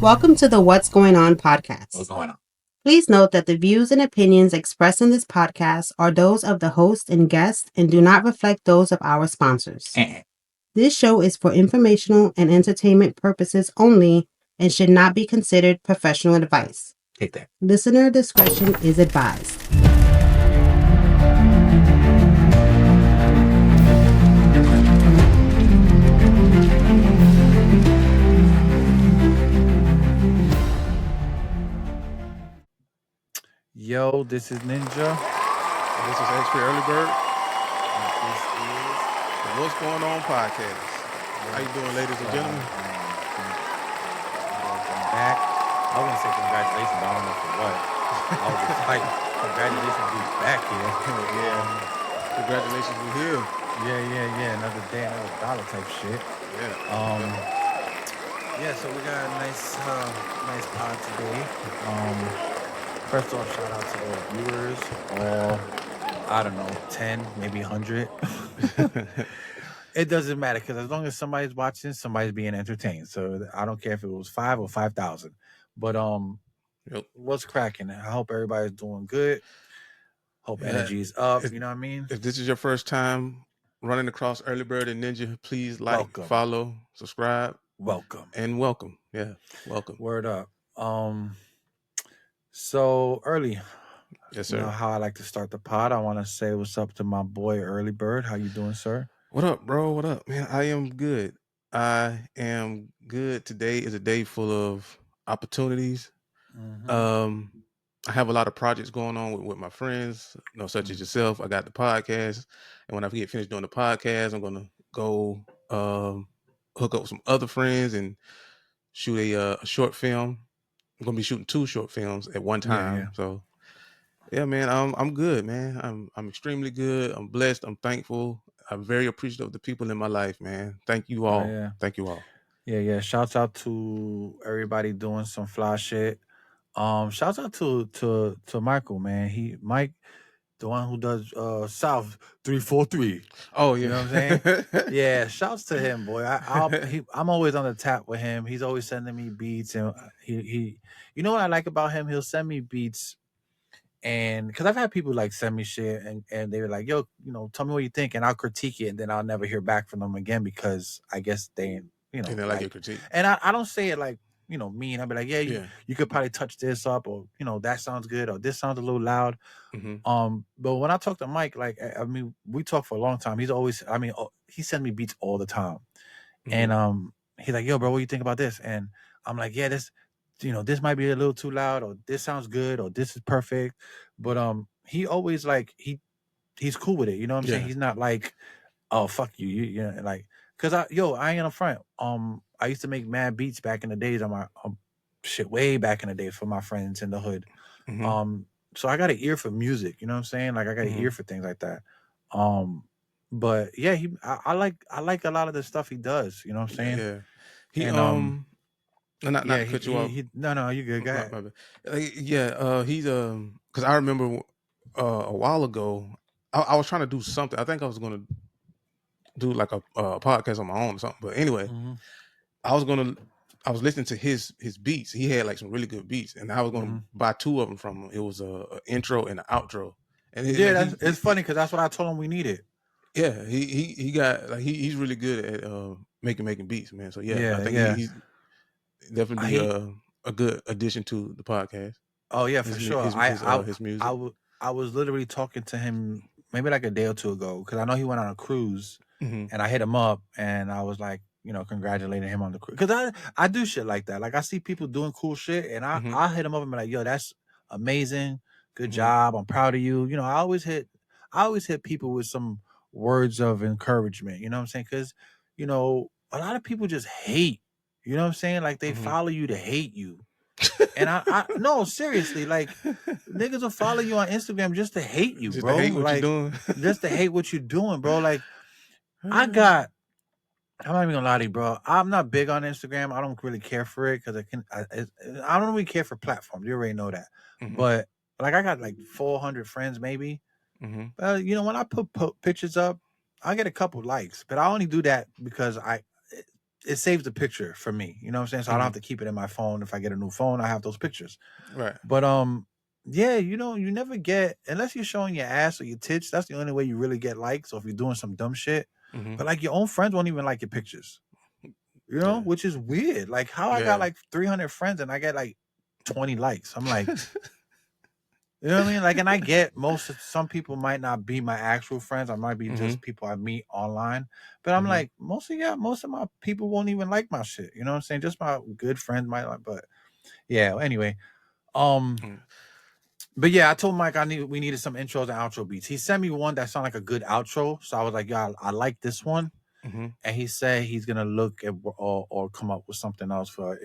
Welcome to the What's Going On podcast. What's going on? Please note that the views and opinions expressed in this podcast are those of the host and guest and do not reflect those of our sponsors. This show is for informational and entertainment purposes only and should not be considered professional advice. Take that. Listener discretion is advised. Yo, this is Ninja. This is HP Early Bird. And this is The What's Going On podcast. How you doing, ladies and gentlemen? Welcome back. I was gonna say congratulations, but I don't know for what. I was just like, congratulations, we back here. Congratulations, we're here. Yeah. Another day, another dollar type shit. Yeah. So we got a nice pod today. First off, shout out to all the viewers. All, I don't know, 10, maybe 100. It doesn't matter because as long as somebody's watching, somebody's being entertained. So I don't care if it was 5 or 5,000. But what's cracking? I hope everybody's doing good. Hope energy is up. You know what I mean? If this is your first time running across Early Bird and Ninja, please like, Welcome. follow, subscribe. Welcome. And welcome. Yeah, welcome. Word up. So early. Yes, You sir. know how I like to start the pod. I want to say what's up to my boy Early Bird. How you doing, sir? What up, bro? What up, man? I am good. Today is a day full of opportunities. I have a lot of projects going on with my friends, such as yourself. I got the podcast, and when I get finished doing the podcast, I'm gonna go hook up with some other friends and shoot a short film. I'm gonna be shooting 2 short films at one time. Yeah. So yeah, man, I'm good, man. I'm extremely good. I'm blessed. I'm thankful. I'm very appreciative of the people in my life, man. Thank you all. Yeah. Thank you all. Yeah. Shouts out to everybody doing some fly shit. Shouts out to Michael, man. Mike, the one who does South 343. Oh yeah, You know what I'm saying? Yeah, shouts to him, boy. I'm always on the tap with him. He's always sending me beats, and he you know what I like about him? He'll send me beats, and because I've had people like send me shit, and they were like, "Yo, tell me what you think," and I'll critique it, and then I'll never hear back from them again because I guess they, and they like your critique. and I don't say it like mean. I'll be like, Yeah. you could probably touch this up, or that sounds good, or this sounds a little loud. But when I talk to Mike, like I mean, we talk for a long time. He's always, he sends me beats all the time, and he's like, "Yo, bro, what do you think about this?" And I'm like, "Yeah, this, this might be a little too loud, or this sounds good, or this is perfect." But he always like he's cool with it. You know what I'm saying? He's not like, "Oh, fuck you," like, cause I ain't gonna front. I used to make mad beats back in the days on my shit way back in the day for my friends in the hood. So I got an ear for music, you know what I'm saying? Like I got an ear for things like that. But yeah, I like a lot of the stuff he does, you know what I'm saying? Yeah. He And, not to cut you off. No, you good, go ahead. My bad. He's because I remember a while ago I was trying to do something. I think I was gonna do like a podcast on my own or something. But anyway, I was listening to his beats. He had like some really good beats, and I was gonna buy 2 of them from him. It was a intro and an outro. And it's funny because that's what I told him we needed. Yeah, he got like he's really good at making beats, man. So I think he's definitely a good addition to the podcast. Oh yeah, for sure. His music. I was literally talking to him maybe like a day or 2 ago because I know he went on a cruise, and I hit him up and I was like, congratulating him on the cruise because I do shit like that. Like I see people doing cool shit, and I hit him up and be like, "Yo, that's amazing, good job, I'm proud of you." I always hit people with some words of encouragement. You know what I'm saying? Because a lot of people just hate. You know what I'm saying? Like they follow you to hate you. And I no, seriously, like niggas will follow you on Instagram just to hate you, Just bro. to hate what like you're doing. just to hate what you're doing, bro. Like I'm not even gonna lie to you, bro. I'm not big on Instagram. I don't really care for it because I don't really care for platforms. You already know that. But like I got like 400 friends maybe. When I put pictures up, I get a couple likes, but I only do that because it saves the picture for me. You know what I'm saying? So I don't have to keep it in my phone. If I get a new phone, I have those pictures. Right. But yeah, you never get, unless you're showing your ass or your tits. That's the only way you really get likes. So if you're doing some dumb shit, but like your own friends won't even like your pictures. You know, which is weird. Like how I got like 300 friends and I get like 20 likes. I'm like, you know what I mean? Like, and I get some people might not be my actual friends. I might be just people I meet online. But I'm like, most of my people won't even like my shit. You know what I'm saying? Just my good friends might like. But yeah, anyway. But yeah, I told Mike we needed some intros and outro beats. He sent me one that sounded like a good outro. So I was like, yeah, I like this one. And he said he's gonna look at or come up with something else for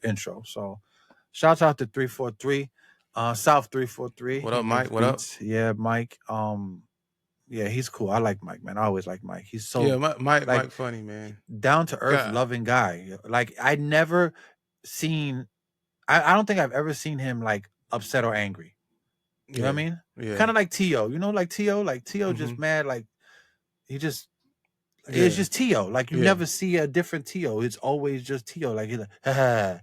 intro. So shout out to 343, South 343. What up, Mike? What up? Yeah, Mike. Yeah, he's cool. I like Mike, man. I always like Mike. He's so Mike funny, man. Down to earth, loving guy. Like I never seen. I don't think I've ever seen him like upset or angry. You know what I mean? Yeah. Kind of like T.O. You know, like T.O. Like T.O. just mad. Like he just. It's just T.O. Like you never see a different T.O. It's always just T.O. Like he's like, ha.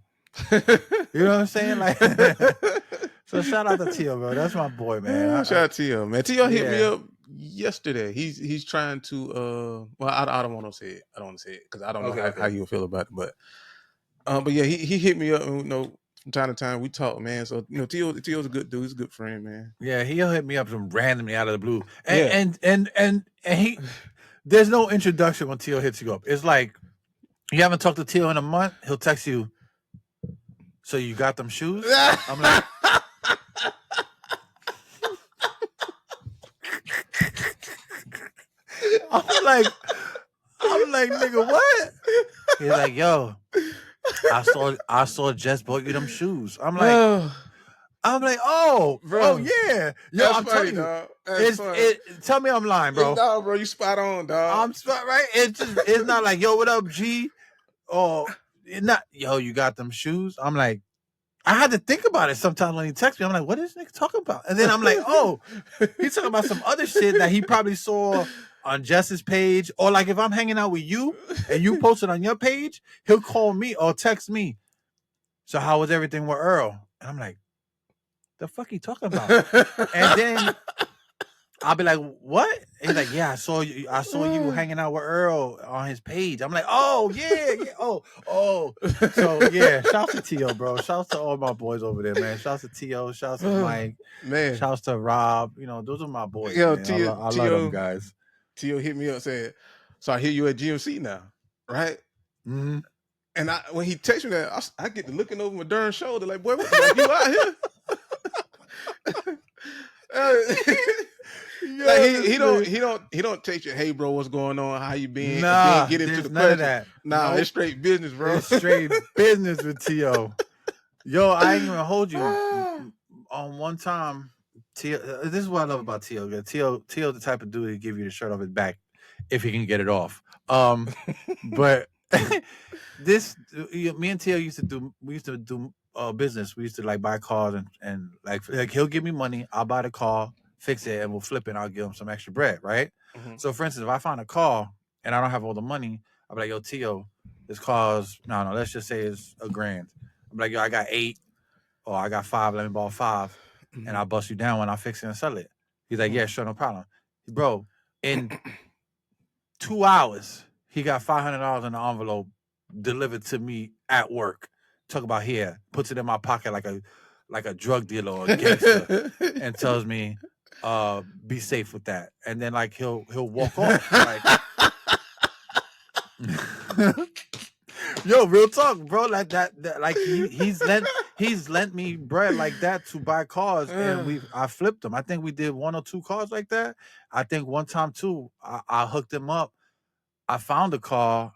You know what I'm saying? Like, so shout out to T.O., bro. That's my boy, man. Shout out to T.O., man. T.O. hit me up yesterday. He's trying to well, I don't want to say it. I don't want to say it because I don't know how you feel about it. But yeah, he hit me up. And, from time to time we talk, man. So T.O.'s a good dude. He's a good friend, man. Yeah, he'll hit me up some randomly out of the blue, and he. There's no introduction when T.O. hits you up. It's like you haven't talked to T.O. in a month. He'll text you. So you got them shoes? I'm like, nigga, what? He's like, yo, I saw Jess bought you them shoes. I'm like, oh, bro, oh yeah, yo, I'm telling you, tell me I'm lying, bro. No, bro, you spot on, dog. I'm spot right. It's not like, yo, what up, G? Or not, yo, you got them shoes? I'm like, I had to think about it sometimes when he texts me. I'm like, what is this nigga talking about? And then I'm like, oh, he's talking about some other shit that he probably saw on Jess's page. Or like if I'm hanging out with you and you post it on your page, he'll call me or text me. So how was everything with Earl? And I'm like, the fuck he talking about? And then I'll be like, what? And he's like, yeah, I saw you hanging out with Earl on his page. I'm like, oh yeah. Oh. So yeah, shouts to T.O., bro. Shouts to all my boys over there, man. Shouts to T.O., shouts to Mike, man. Shouts to Rob. Those are my boys. Yo, man. I love them guys. T.O. hit me up saying, so I hear you at GMC now, right? Mm-hmm. And when he texted me that, I get to looking over my darn shoulder, like, boy, what you out here? Like he don't text you, hey bro, what's going on? How you been? Nah, get into the none of that. Nah, nope. It's straight business, bro. It's straight business with T.O. Yo, I ain't gonna hold you. On one time, T.O. This is what I love about T.O. T.O. the type of dude to give you the shirt off his back if he can get it off. But me and T.O. used to do business. We used to like buy cars and like he'll give me money, I'll buy the car, fix it, and we'll flip it and I'll give him some extra bread, right? Mm-hmm. So for instance, if I find a car and I don't have all the money, I'll be like, yo, T.O., this car's no, let's just say it's $1,000. I'm like, yo, I got 8 or I got 5, let me borrow 5, mm-hmm. and I'll bust you down when I fix it and sell it. He's like, yeah, sure, no problem. Bro, in 2 hours, he got $500 in the envelope delivered to me at work. Talk about here, puts it in my pocket like a drug dealer or a gangster, and tells me, be safe with that. And then like he'll walk off. Like, yo, real talk, bro. Like that like he's lent me bread like that to buy cars, and I flipped them. I think we did 1 or 2 cars like that. I think one time too, I hooked him up. I found a car.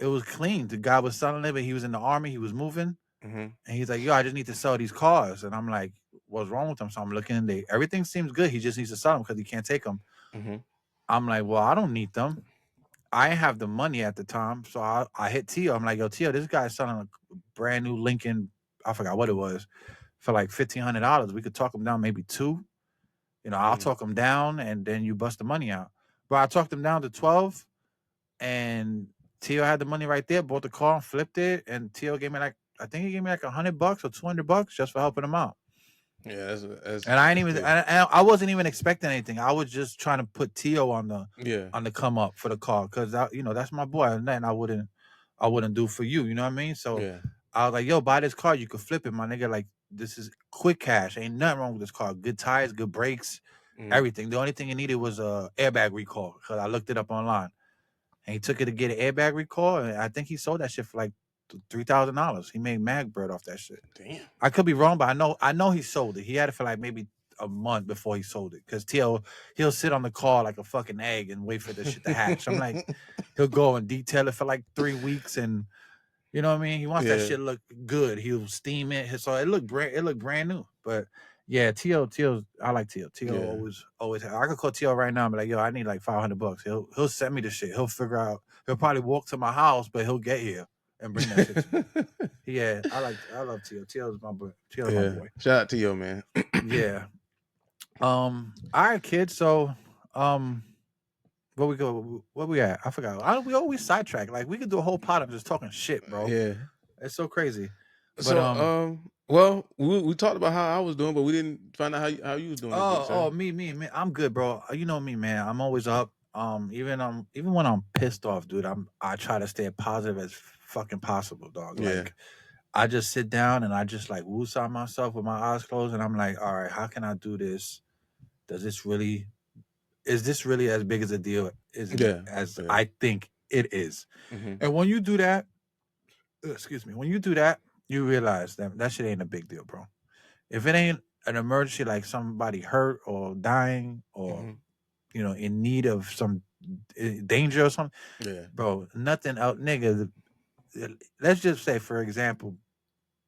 It was clean. The guy was selling it, but he was in the army. He was moving. Mm-hmm. And he's like, yo, I just need to sell these cars. And I'm like, what's wrong with them? So I'm looking and everything seems good. He just needs to sell them because he can't take them. Mm-hmm. I'm like, well, I don't need them. I didn't have the money at the time. So I hit T.O. I'm like, yo, T.O., this guy's selling a brand new Lincoln. I forgot what it was. For like $1,500. We could talk him down maybe 2. I'll talk him down and then you bust the money out. But I talked him down to 12. And Tio had the money right there, bought the car and flipped it, and Tio gave me like, I think he gave me like $100 or $200 just for helping him out. Yeah, that's and I ain't even, I wasn't even expecting anything. I was just trying to put Tio on the come up for the car, because that's my boy, and nothing I wouldn't do for you. You know what I mean? So I was like, yo, buy this car, you could flip it, my nigga. Like, this is quick cash. Ain't nothing wrong with this car. Good tires, good brakes, everything. The only thing he needed was a airbag recall, because I looked it up online. And he took it to get an airbag recall, and I think he sold that shit for like $3,000. He made mag bread off that shit. Damn. I could be wrong, but I know he sold it. He had it for like maybe a month before he sold it, because he'll sit on the car like a fucking egg and wait for the shit to hatch. I'm like, he'll go and detail it for like 3 weeks, and you know what I mean? He wants that shit to look good. He'll steam it, so it looked brand new. But yeah, Tio, I like Tio. Tio always. I could call Tio right now and be like, yo, I need like $500. He'll send me the shit. He'll figure out. He'll probably walk to my house, but he'll get here and bring that shit to me. Yeah, I love Tio. Tio's my boy. My boy. Shout out to Tio, man. Yeah. All right, kids. So, where we at? I forgot. We always sidetrack. Like, we could do a whole pod of just talking shit, bro. Yeah, it's so crazy. But, so well, we talked about how I was doing, but we didn't find out how you was doing. Me. I'm good, bro. You know me, man. I'm always up. Even when I'm pissed off, dude, I try to stay positive as fucking possible, dog. Yeah. Like, I just sit down and I just like woosah myself with my eyes closed, and I'm like, all right, how can I do this? Is this really as big as a deal as I think it is? Mm-hmm. And when you do that, you realize that shit ain't a big deal, bro. If it ain't an emergency, like somebody hurt or dying or in need of some danger or something, bro, nothing else, nigga. Let's just say, for example,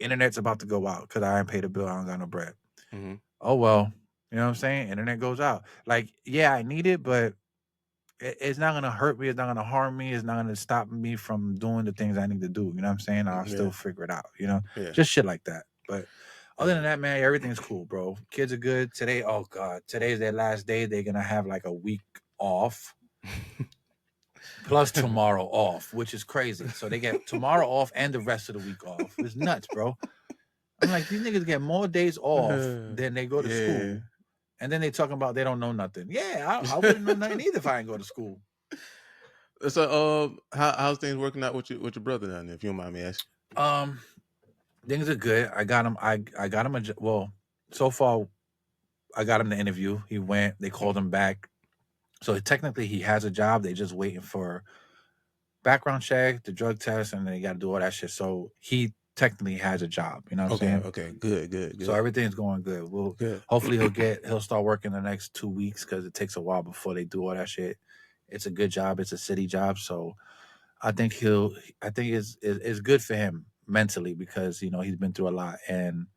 internet's about to go out because I ain't paid a bill, I don't got no bread. Oh well, you know what I'm saying? Internet goes out. Like, yeah, I need it, but it's not gonna hurt me. It's not gonna harm me. It's not gonna stop me from doing the things I need to do. You know what I'm saying? I'll still figure it out. Just shit like that. But other than that, man, everything's cool, bro. Kids are good today. Oh God, today's their last day. They're gonna have like a week off, plus tomorrow off, which is crazy. So they get tomorrow off and the rest of the week off. It's nuts, bro. I'm like, these niggas get more days off than they go to school. And then they talking about they don't know nothing. Yeah, I wouldn't know nothing either if I didn't go to school. So, how's things working out with your brother down there, if you don't mind me asking? Things are good. I got him. I got him so far, I got him the interview. He went. They called him back. So technically, he has a job. They just waiting for background check, the drug test, and then they got to do all that shit. So he technically has a job. You know what I'm saying? Okay, good. So everything's going good. Hopefully he'll start working the next 2 weeks, because it takes a while before they do all that shit. It's a good job. It's a city job. So I think it's good for him mentally, because he's been through a lot. And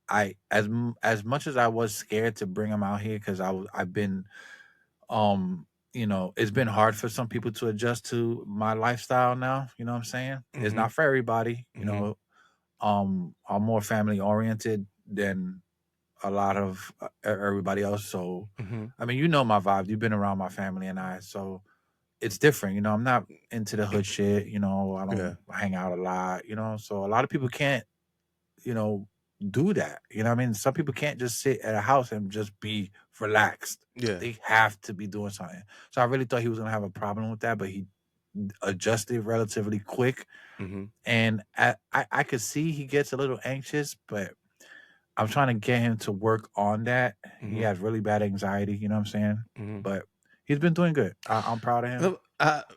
as much as I was scared to bring him out here, because I've been it's been hard for some people to adjust to my lifestyle now. You know what I'm saying? It's not for everybody. I'm more family oriented than a lot of everybody else. So, I mean, my vibe. You've been around my family and I, so it's different. I'm not into the hood shit. I don't hang out a lot. So a lot of people can't, do that. You know what I mean? Some people can't just sit at a house and just be relaxed. Yeah. They have to be doing something. So I really thought he was going to have a problem with that, but he adjusted relatively quick. And I could see he gets a little anxious, but I'm trying to get him to work on that. He has really bad anxiety, you know what I'm saying? But he's been doing good. I'm proud of him.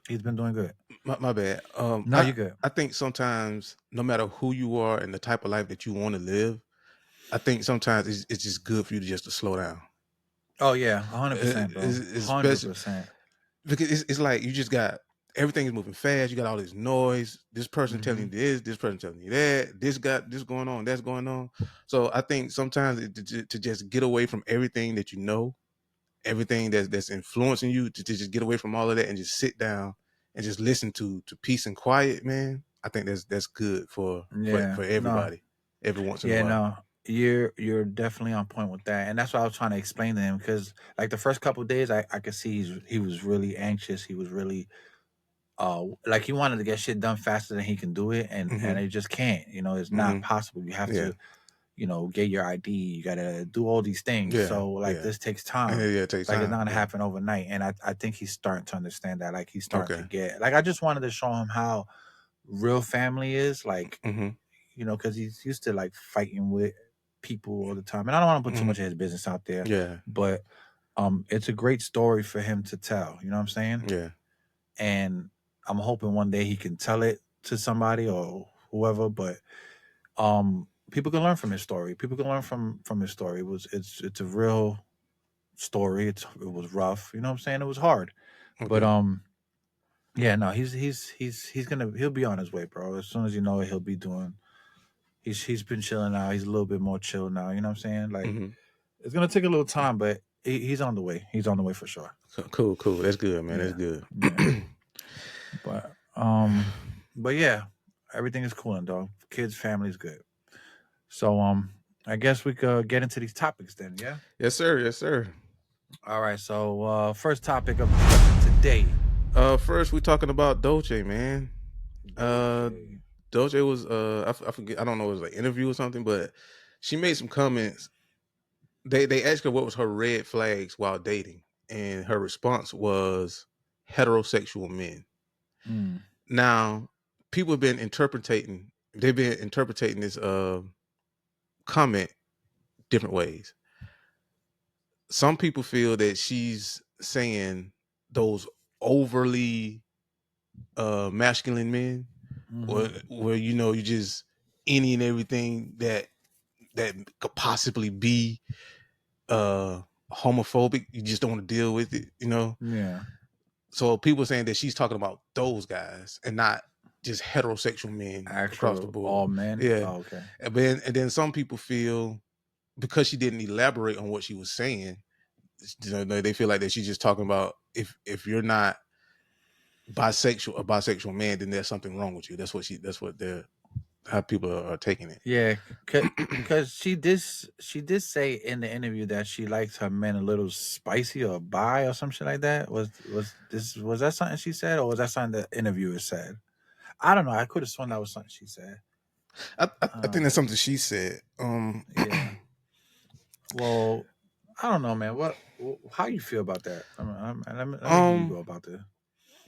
He's been doing good. My bad. No, you're good. I think sometimes, no matter who you are and the type of life that you want to live, I think sometimes it's just good for you to just slow down. Oh yeah, 100%, bro. 100%. Because it's like you just got everything is moving fast. You got all this noise. This person telling you this person telling you that. This got this going on, that's going on. So I think sometimes to just get away from everything that everything that's influencing you, to just get away from all of that and just sit down and just listen to peace and quiet, man. I think that's good for everybody. Every once in a while. You're definitely on point with that, and that's what I was trying to explain to him. Because like the first couple of days, I could see he was really anxious. He was really like he wanted to get shit done faster than he can do it, and it just can't. It's not possible. You have to get your ID. You gotta do all these things. Yeah, So like yeah. this takes time. Yeah, it takes Like it's time. not gonna Yeah. happen overnight. And I think he's starting to understand that. Like he's starting to Okay. get. Like I just wanted to show him how real family is. Like because he's used to like fighting with people all the time. And I don't want to put too much of his business out there. Yeah. But it's a great story for him to tell. You know what I'm saying? Yeah. And I'm hoping one day he can tell it to somebody or whoever. But people can learn from his story. People can learn from his story. It's a real story. It was rough. You know what I'm saying? It was hard. Okay. But yeah, no, he'll be on his way, bro. As soon as you know it, he'll be doing. He's been chilling out. He's a little bit more chill now. You know what I'm saying? Like it's gonna take a little time, but he's on the way. He's on the way for sure. Cool. That's good, man. That's good. Yeah. But yeah, everything is cool and dog. Kids, family's good. So I guess we could get into these topics then. Yeah. Yes, sir. Yes, sir. All right. So first topic of discussion today. First we're talking about DOECHII, man. DOECHII was I forget, I don't know, it was like an interview or something, but she made some comments. They asked her what was her red flags while dating, and her response was heterosexual men. Now, people have been interpreting this comment different ways. Some people feel that she's saying those overly masculine men, or where you just any and everything that could possibly be homophobic, you just don't want to deal with it, Yeah. So people are saying that she's talking about those guys and not just heterosexual men across the board. All men. Yeah. Oh, okay. And then some people feel, because she didn't elaborate on what she was saying, they feel like that she's just talking about if you're not a bisexual man, then there's something wrong with you. That's what how people are taking it. Yeah, because she did say in the interview that she likes her men a little spicy or bi or some shit like that. Was that something she said, or was that something the interviewer said? I don't know. I could have sworn that was something she said. I think that's something she said. Yeah. Well, I don't know, man. How you feel about that? Let me hear you go about this.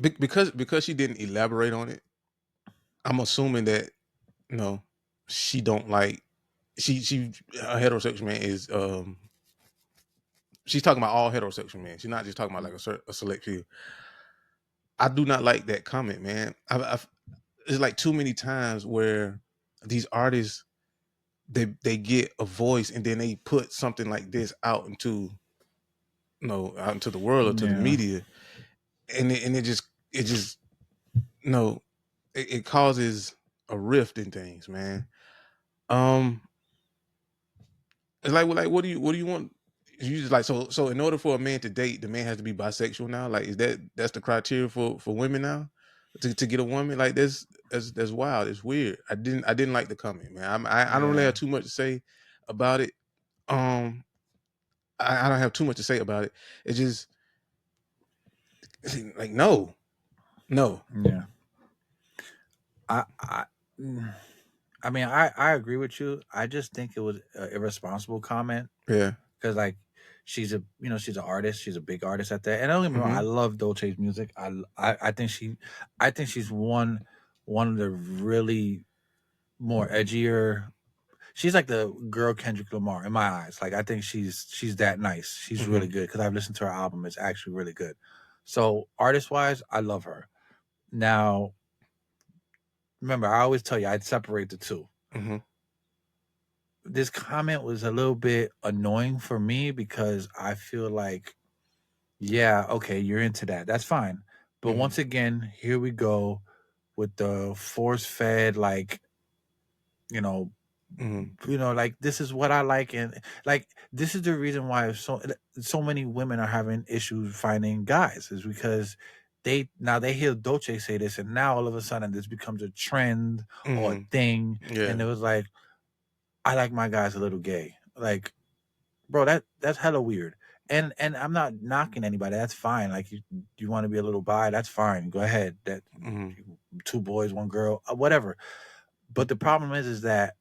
Because she didn't elaborate on it, I'm assuming that she don't like a heterosexual man is she's talking about all heterosexual men. She's not just talking about like a select few. I do not like that comment, man. It's like too many times where these artists they get a voice and then they put something like this out into the world or to the media, and it just it causes a rift in things, man. It's like what do you want? You just like so in order for a man to date, the man has to be bisexual now. Like that's the criteria for women now to get a woman? Like that's wild. It's weird. I didn't like the comment, man. I don't really have too much to say about it. I don't have too much to say about it. It's just like no. Yeah. I mean, I agree with you. I just think it was an irresponsible comment. Yeah. Because like she's an artist. She's a big artist at that. And don't get me wrong, I love DOECHII's music. I think she's one of the really more edgier. She's like the girl Kendrick Lamar in my eyes. Like I think she's that nice. She's really good because I've listened to her album. It's actually really good. So artist wise, I love her. Now, remember, I always tell you I'd separate the two. This comment was a little bit annoying for me because I feel like, yeah, okay, you're into that. That's fine. But once again, here we go with the force-fed, like, like this is what I like, and like this is the reason why so many women are having issues finding guys, is because they hear DOECHII say this, and now all of a sudden this becomes a trend or a thing, and it was like, I like my guys a little gay. Like, bro, that's hella weird. And I'm not knocking anybody. That's fine. Like, you want to be a little bi, that's fine. Go ahead. That 2 boys, 1 girl, whatever. But the problem is that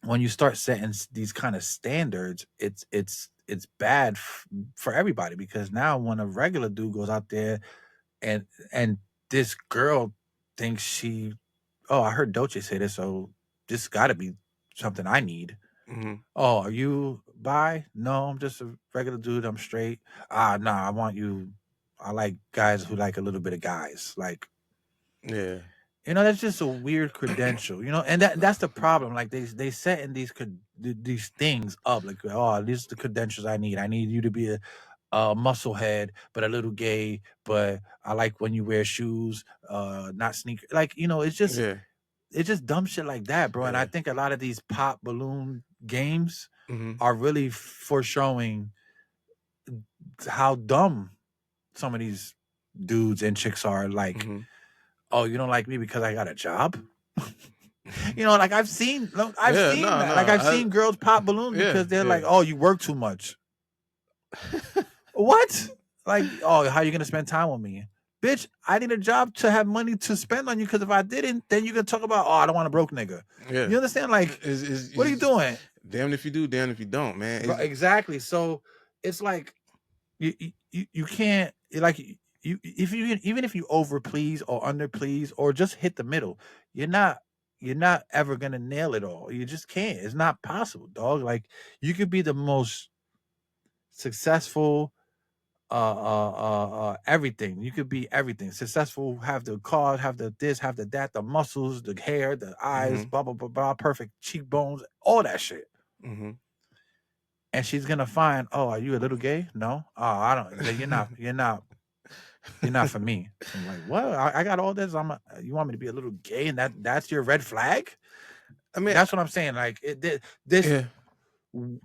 when you start setting these kind of standards, it's bad for everybody, because now when a regular dude goes out there and this girl thinks she, oh, I heard DOECHII say this, so this got to be something I need. Oh, are you bi? No, I'm just a regular dude. I'm straight. Nah, I want you. I like guys who like a little bit of guys. Like, Yeah. you know, that's just a weird credential, you know, and that's the problem. Like, they setting these things up, like, oh, these are the credentials I need. I need you to be a musclehead, but a little gay. But I like when you wear shoes, not sneakers. Like, you know, it's just dumb shit like that, bro. And I think a lot of these pop balloon games are really foreshowing how dumb some of these dudes and chicks are. Like, oh, you don't like me because I got a job? You know, like, I've seen that. Like, I've seen girls pop balloons because they're like, oh, you work too much. What? Like, oh, how are you going to spend time with me? Bitch, I need a job to have money to spend on you, because if I didn't, then you can talk about, oh, I don't want a broke nigga. Yeah. You understand? Like, what are you doing? Damn if you do, damn if you don't, man. Bro, exactly. So it's like, you can't, like, even if you over please or under please or just hit the middle, you're not ever gonna nail it all. You just can't. It's not possible, dog. Like, you could be the most successful, everything. You could be everything. Successful, have the car, have the this, have the that, the muscles, the hair, the eyes, blah blah blah blah, perfect cheekbones, all that shit. And she's gonna find, oh, are you a little gay? No. Oh, I don't. You're not for me. I'm like, what? I got all this. You want me to be a little gay, and that's your red flag? I mean, that's what I'm saying. Like, the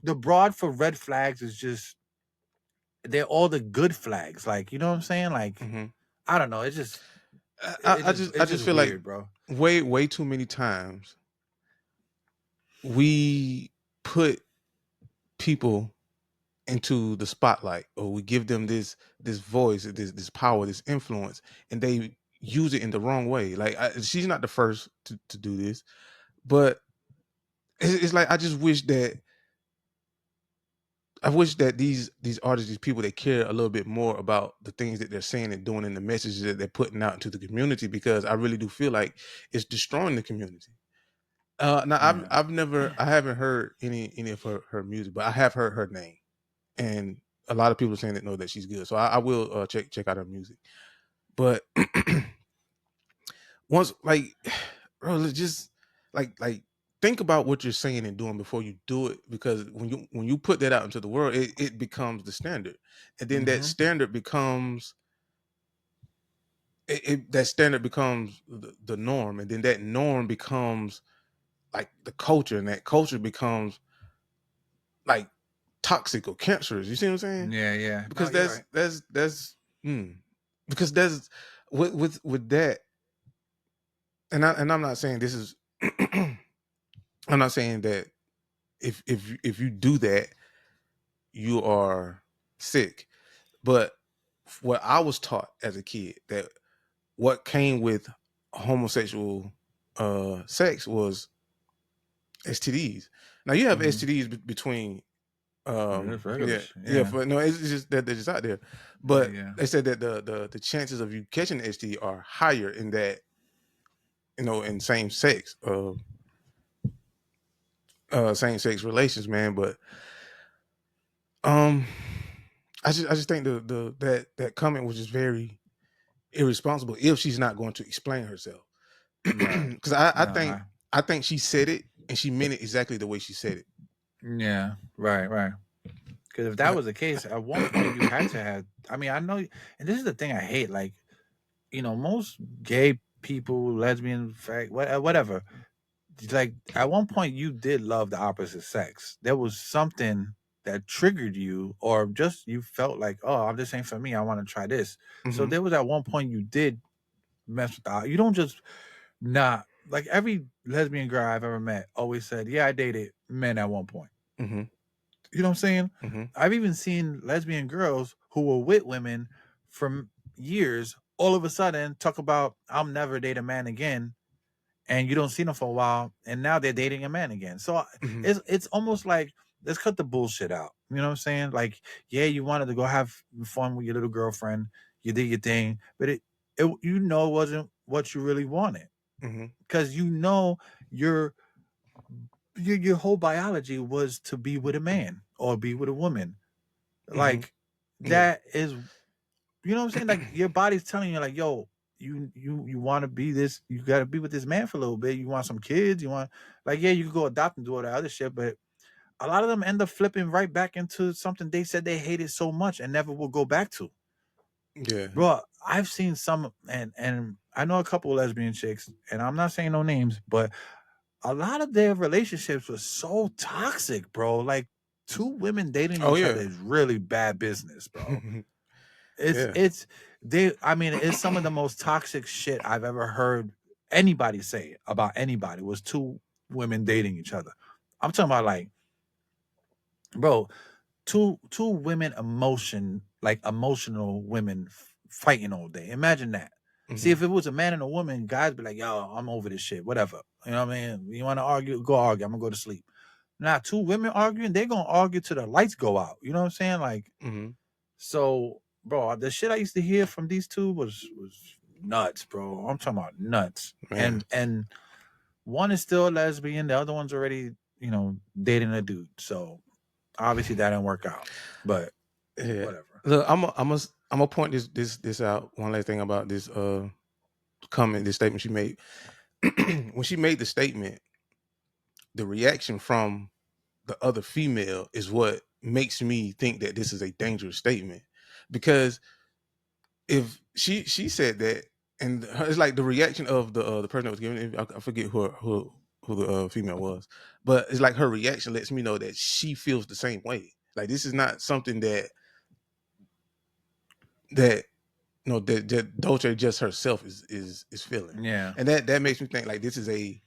broad for red flags is just, they're all the good flags. Like, you know what I'm saying? Like, I don't know. It's just, I just feel weird, like, bro, way too many times we put people into the spotlight, or we give them this voice, this power, this influence, and they use it in the wrong way. Like, she's not the first to do this, but it's like, I wish that these artists, these people, they care a little bit more about the things that they're saying and doing, and the messages that they're putting out into the community, because I really do feel like it's destroying the community. Now, I haven't heard any of her music, but I have heard her name, and a lot of people saying that know that she's good. So I will check out her music. But once, like, bro, just like think about what you're saying and doing before you do it, because when you put that out into the world, it becomes the standard, and then that standard becomes the norm, and then that norm becomes like the culture, and that culture becomes like toxic or cancerous. You see what I'm saying? Yeah. Because because there's with that, and I'm not saying this is I'm not saying that if you do that, you are sick. But what I was taught as a kid, that what came with homosexual sex was STDs. Now, you have STDs between but no, it's just that they're just out there. But they said that the chances of you catching an STD are higher in that, in same sex relations, man. But I just think that comment was just very irresponsible if she's not going to explain herself. Because I think she said it and she meant it exactly the way she said it. Yeah, right. Because if that was the case, at one point you had to have. I mean, I know, and this is the thing I hate. Like, most gay people, lesbian, whatever. Like, at one point you did love the opposite sex. There was something that triggered you, or just you felt like, oh, this ain't for me. I want to try this. So there was at one point you did mess with the. You don't just not. like every lesbian girl I've ever met always said, yeah, I dated men at one point. Mm-hmm. You know what I'm saying? Mm-hmm. I've even seen lesbian girls who were with women for years all of a sudden talk about, I'm never date a man again, and you don't see them for a while, and now they're dating a man again. So it's almost like, let's cut the bullshit out. You know what I'm saying? Like, yeah, you wanted to go have fun with your little girlfriend, you did your thing, but it you know wasn't what you really wanted, because you know your whole biology was to be with a man or be with a woman. Like that is, you know what I'm saying? Like your body's telling you, like, yo, you want to be this, you got to be with this man for a little bit. You want some kids, you want, like, yeah, you could go adopt and do all that other shit, but a lot of them end up flipping right back into something they said they hated so much and never will go back to. Yeah, bro, I've seen some, and I know a couple of lesbian chicks, and I'm not saying no names, but a lot of their relationships were so toxic, bro. Like, two women dating each other is really bad business, bro. It's some of the most toxic shit I've ever heard anybody say about anybody was two women dating each other. I'm talking about, like, bro, two women emotional women fighting all day. Imagine that. See, if it was a man and a woman, guys be like, yo, I'm over this shit, whatever. You know what I mean? You want to argue, go argue. I'm gonna go to sleep. Now, two women arguing, they're gonna argue till the lights go out. You know what I'm saying? Like, so, bro, the shit I used to hear from these two was nuts, bro. I'm talking about nuts. Man. And one is still a lesbian, the other one's already, dating a dude. So obviously that didn't work out. But whatever. Look, I'm gonna point this out. One last thing about this this statement she made. When she made the statement, the reaction from the other female is what makes me think that this is a dangerous statement, because if she said that, and it's like the reaction of the person that was giving it, I forget who the female was, but it's like her reaction lets me know that she feels the same way. Like, this is not something that DOECHII just herself is feeling. Yeah. And that makes me think, like, this is a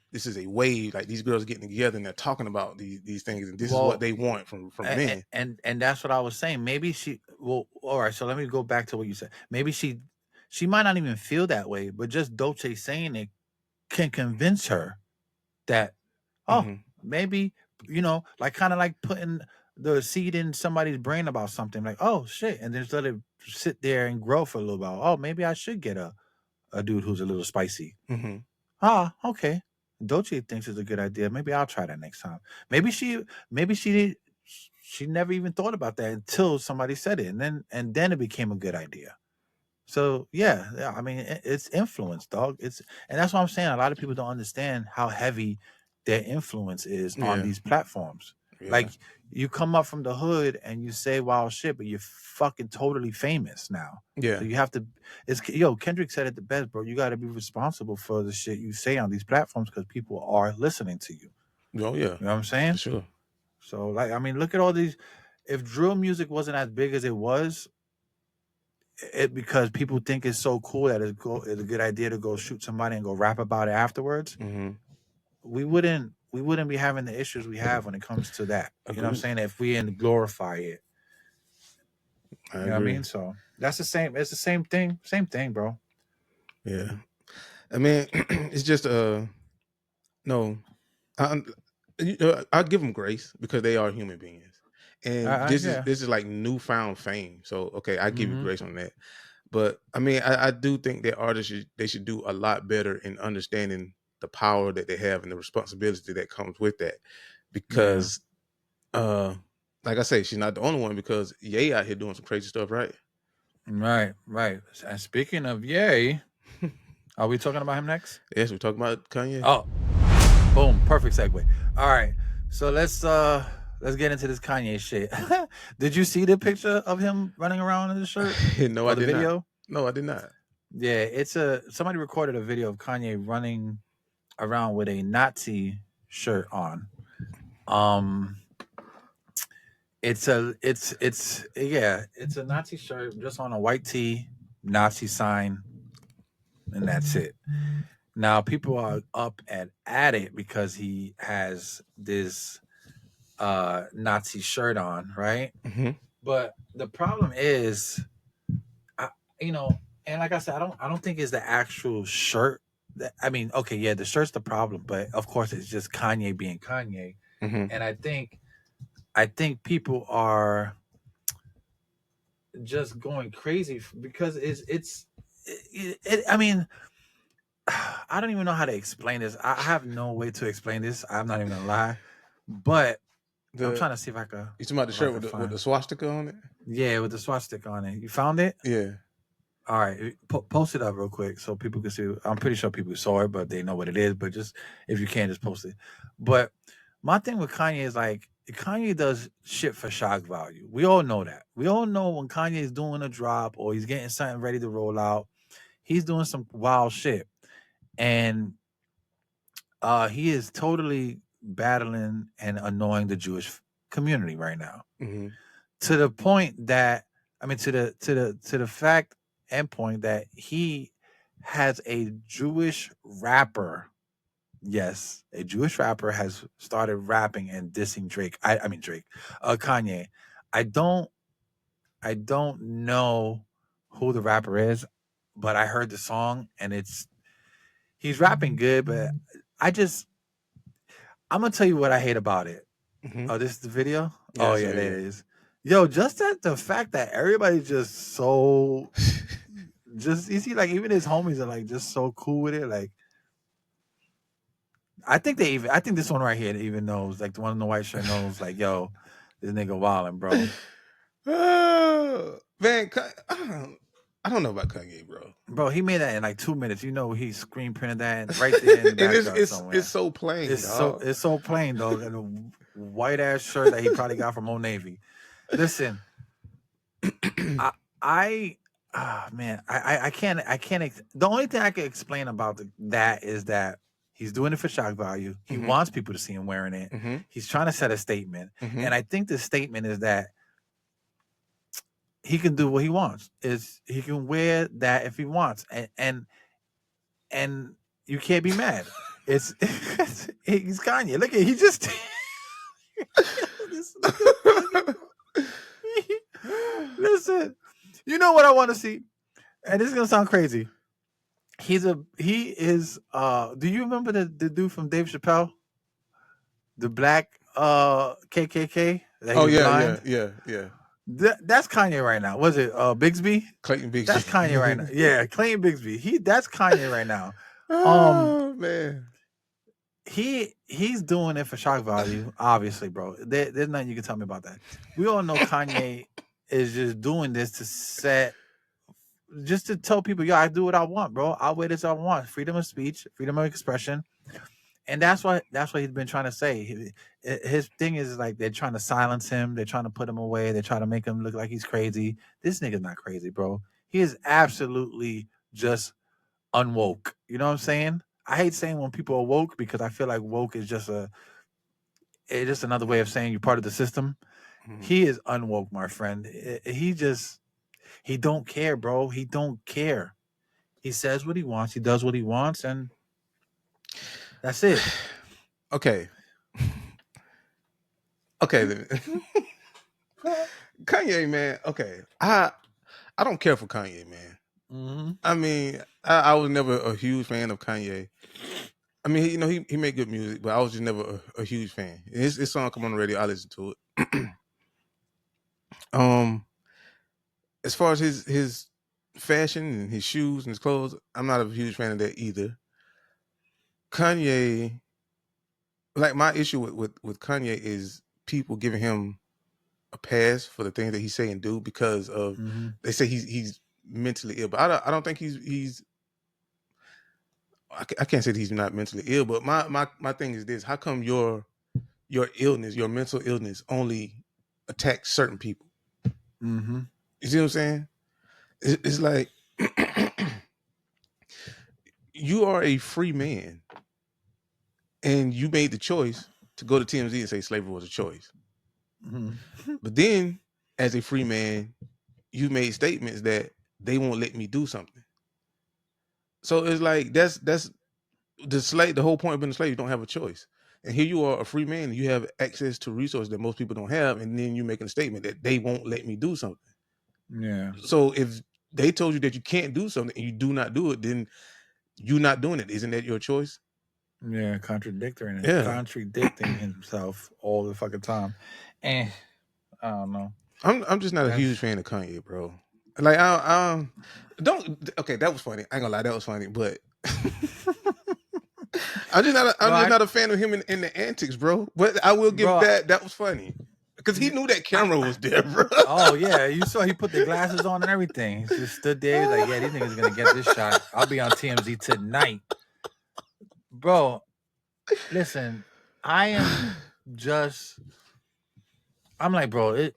wave. Like, these girls are getting together and they're talking about these things, and this is what they want from men. And that's what I was saying. Maybe all right, so let me go back to what you said. Maybe she might not even feel that way, but just DOECHII saying it can convince her that, maybe, like, kind of like putting the seed in somebody's brain about something, like, oh shit, and then just let it sit there and grow for a little while. Oh, maybe I should get a dude who's a little spicy. Okay. DOECHII thinks it's a good idea. Maybe I'll try that next time. Maybe she never even thought about that until somebody said it, and then it became a good idea. So yeah, I mean, it's influence, dog. And that's what I'm saying. A lot of people don't understand how heavy their influence is on these platforms. Yeah. Like, you come up from the hood and you say wild shit, but you're fucking totally famous now. Yeah. So you have to. Kendrick said it the best, bro. You got to be responsible for the shit you say on these platforms, because people are listening to you. Oh yeah. You know what I'm saying? For sure. So, like, I mean, look at all these. If drill music wasn't as big as it was, because people think it's so cool that it's a good idea to go shoot somebody and go rap about it afterwards, we wouldn't be having the issues we have when it comes to that. You know what I'm saying? If we didn't glorify it. You know what I mean? So that's the same. It's the same thing. Same thing, bro. Yeah. I mean, it's just no. I'll give them grace because they are human beings. And this is like newfound fame. So okay, I give you grace on that. But I mean, I do think that artists should do a lot better in understanding the power that they have and the responsibility that comes with that. Because like I say, she's not the only one, because Ye out here doing some crazy stuff, right? Right. And speaking of Ye, are we talking about him next? Yes, we're talking about Kanye. Oh, boom, perfect segue. All right. So let's get into this Kanye shit. Did you see the picture of him running around in the shirt? No, I did video? Not. No, I did not. Yeah, it's somebody recorded a video of Kanye running around with a Nazi shirt on. It's a Nazi shirt just on a white tee, Nazi sign, and that's it. Now people are up and at it because he has this Nazi shirt on, right? Mm-hmm. But the problem is, I, you know, and like I said, I don't think it's the actual shirt. I mean, okay, yeah, the shirt's the problem, but of course it's just Kanye being Kanye, Mm-hmm. and I think people are just going crazy because I mean, I don't even know how to explain this. I have no way to explain this. I'm not even gonna lie, but I'm trying to see if I can. You talking about the shirt with the swastika on it? Yeah, with the swastika on it. You found it? Yeah. All right, post it up real quick so people can see. I'm pretty sure people saw it, but they know what it is. But just if you can, just post it. But my thing with Kanye is like Kanye does shit for shock value. We all know that. We all know when Kanye is doing a drop or he's getting something ready to roll out, he's doing some wild shit, and he is totally battling and annoying the Jewish community right now, Mm-hmm. to the point that I mean to the fact and point that he has a Jewish rapper. Yes, a Jewish rapper has started rapping and dissing Drake. I mean Drake, Kanye. I don't know who the rapper is, but I heard the song and he's rapping good, but I just I'm gonna tell you what I hate about it. Mm-hmm. Oh, this is the video? Yeah, oh yeah, there it is. Yo, just that the fact that everybody's just so just you see, like even his homies are like just so cool with it. Like I think this one right here even knows, like the one in the white shirt knows, like, yo, this nigga wildin', bro. Man, I don't know about Kanye, bro. Bro, he made that in like 2 minutes. You know, he screen printed that right there in the background somewhere. It's so plain. It's so plain, dog. And a white ass shirt that he probably got from Old Navy. Listen, I can't. The only thing I can explain about that is that he's doing it for shock value. He wants people to see him wearing it. Mm-hmm. He's trying to set a statement, and I think the statement is that he can do what he wants. Is he can wear that if he wants, and you can't be mad. It's he's Kanye. Look at he just. Listen, you know what I want to see, and this is gonna sound crazy. He is. Do you remember the dude from Dave Chappelle, the black KKK? Oh yeah. That's Kanye right now. Was it Bigsby? Clayton Bigsby. That's Kanye right now. Yeah, Clayton Bigsby. That's Kanye right now. Oh man. He's doing it for shock value, obviously, bro. There's nothing you can tell me about that. We all know Kanye is just doing this just to tell people, yo, I do what I want, bro. I'll wear this I want. Freedom of speech, freedom of expression. And that's what he's been trying to say. His thing is like they're trying to silence him. They're trying to put him away. They're trying to make him look like he's crazy. This nigga's not crazy, bro. He is absolutely just unwoke. You know what I'm saying? I hate saying when people are woke because I feel like woke is just it's just another way of saying you're part of the system. Mm-hmm. He is unwoke, my friend. He don't care, bro. He don't care. He says what he wants. He does what he wants, and that's it. Okay. Then. Kanye, man. Okay. I don't care for Kanye, man. Mm-hmm. I mean, I was never a huge fan of Kanye. I mean, you know, he made good music, but I was just never a huge fan. His song come on the radio, I listen to it. As far as his fashion and his shoes and his clothes, I'm not a huge fan of that either. Kanye, like my issue with Kanye is people giving him a pass for the things that he say and do because of they say he's mentally ill, but I don't think he's. I can't say that he's not mentally ill, but my thing is this: how come your illness, your mental illness, only attacks certain people? Mm-hmm. You see what I'm saying? It's like you are a free man, and you made the choice to go to TMZ and say slavery was a choice. Mm-hmm. But then, as a free man, you made statements that they won't let me do something. So it's like that's the whole point of being a slave, you don't have a choice. And here you are, a free man, and you have access to resources that most people don't have, and then you're making a statement that they won't let me do something. Yeah. So if they told you that you can't do something and you do not do it, then you're not doing it. Isn't that your choice? Yeah, contradicting himself all the fucking time. And I don't know. I'm just not a huge fan of Kanye, bro. Like I don't. Okay, that was funny. I ain't gonna lie, that was funny, but I'm just not a fan of him in the antics, bro. But I will give that was funny because he knew that camera was there, bro. Oh yeah, you saw he put the glasses on and everything. He just stood there. He's like, yeah, these niggas gonna get this shot. I'll be on TMZ tonight, bro. Listen, I'm like, bro.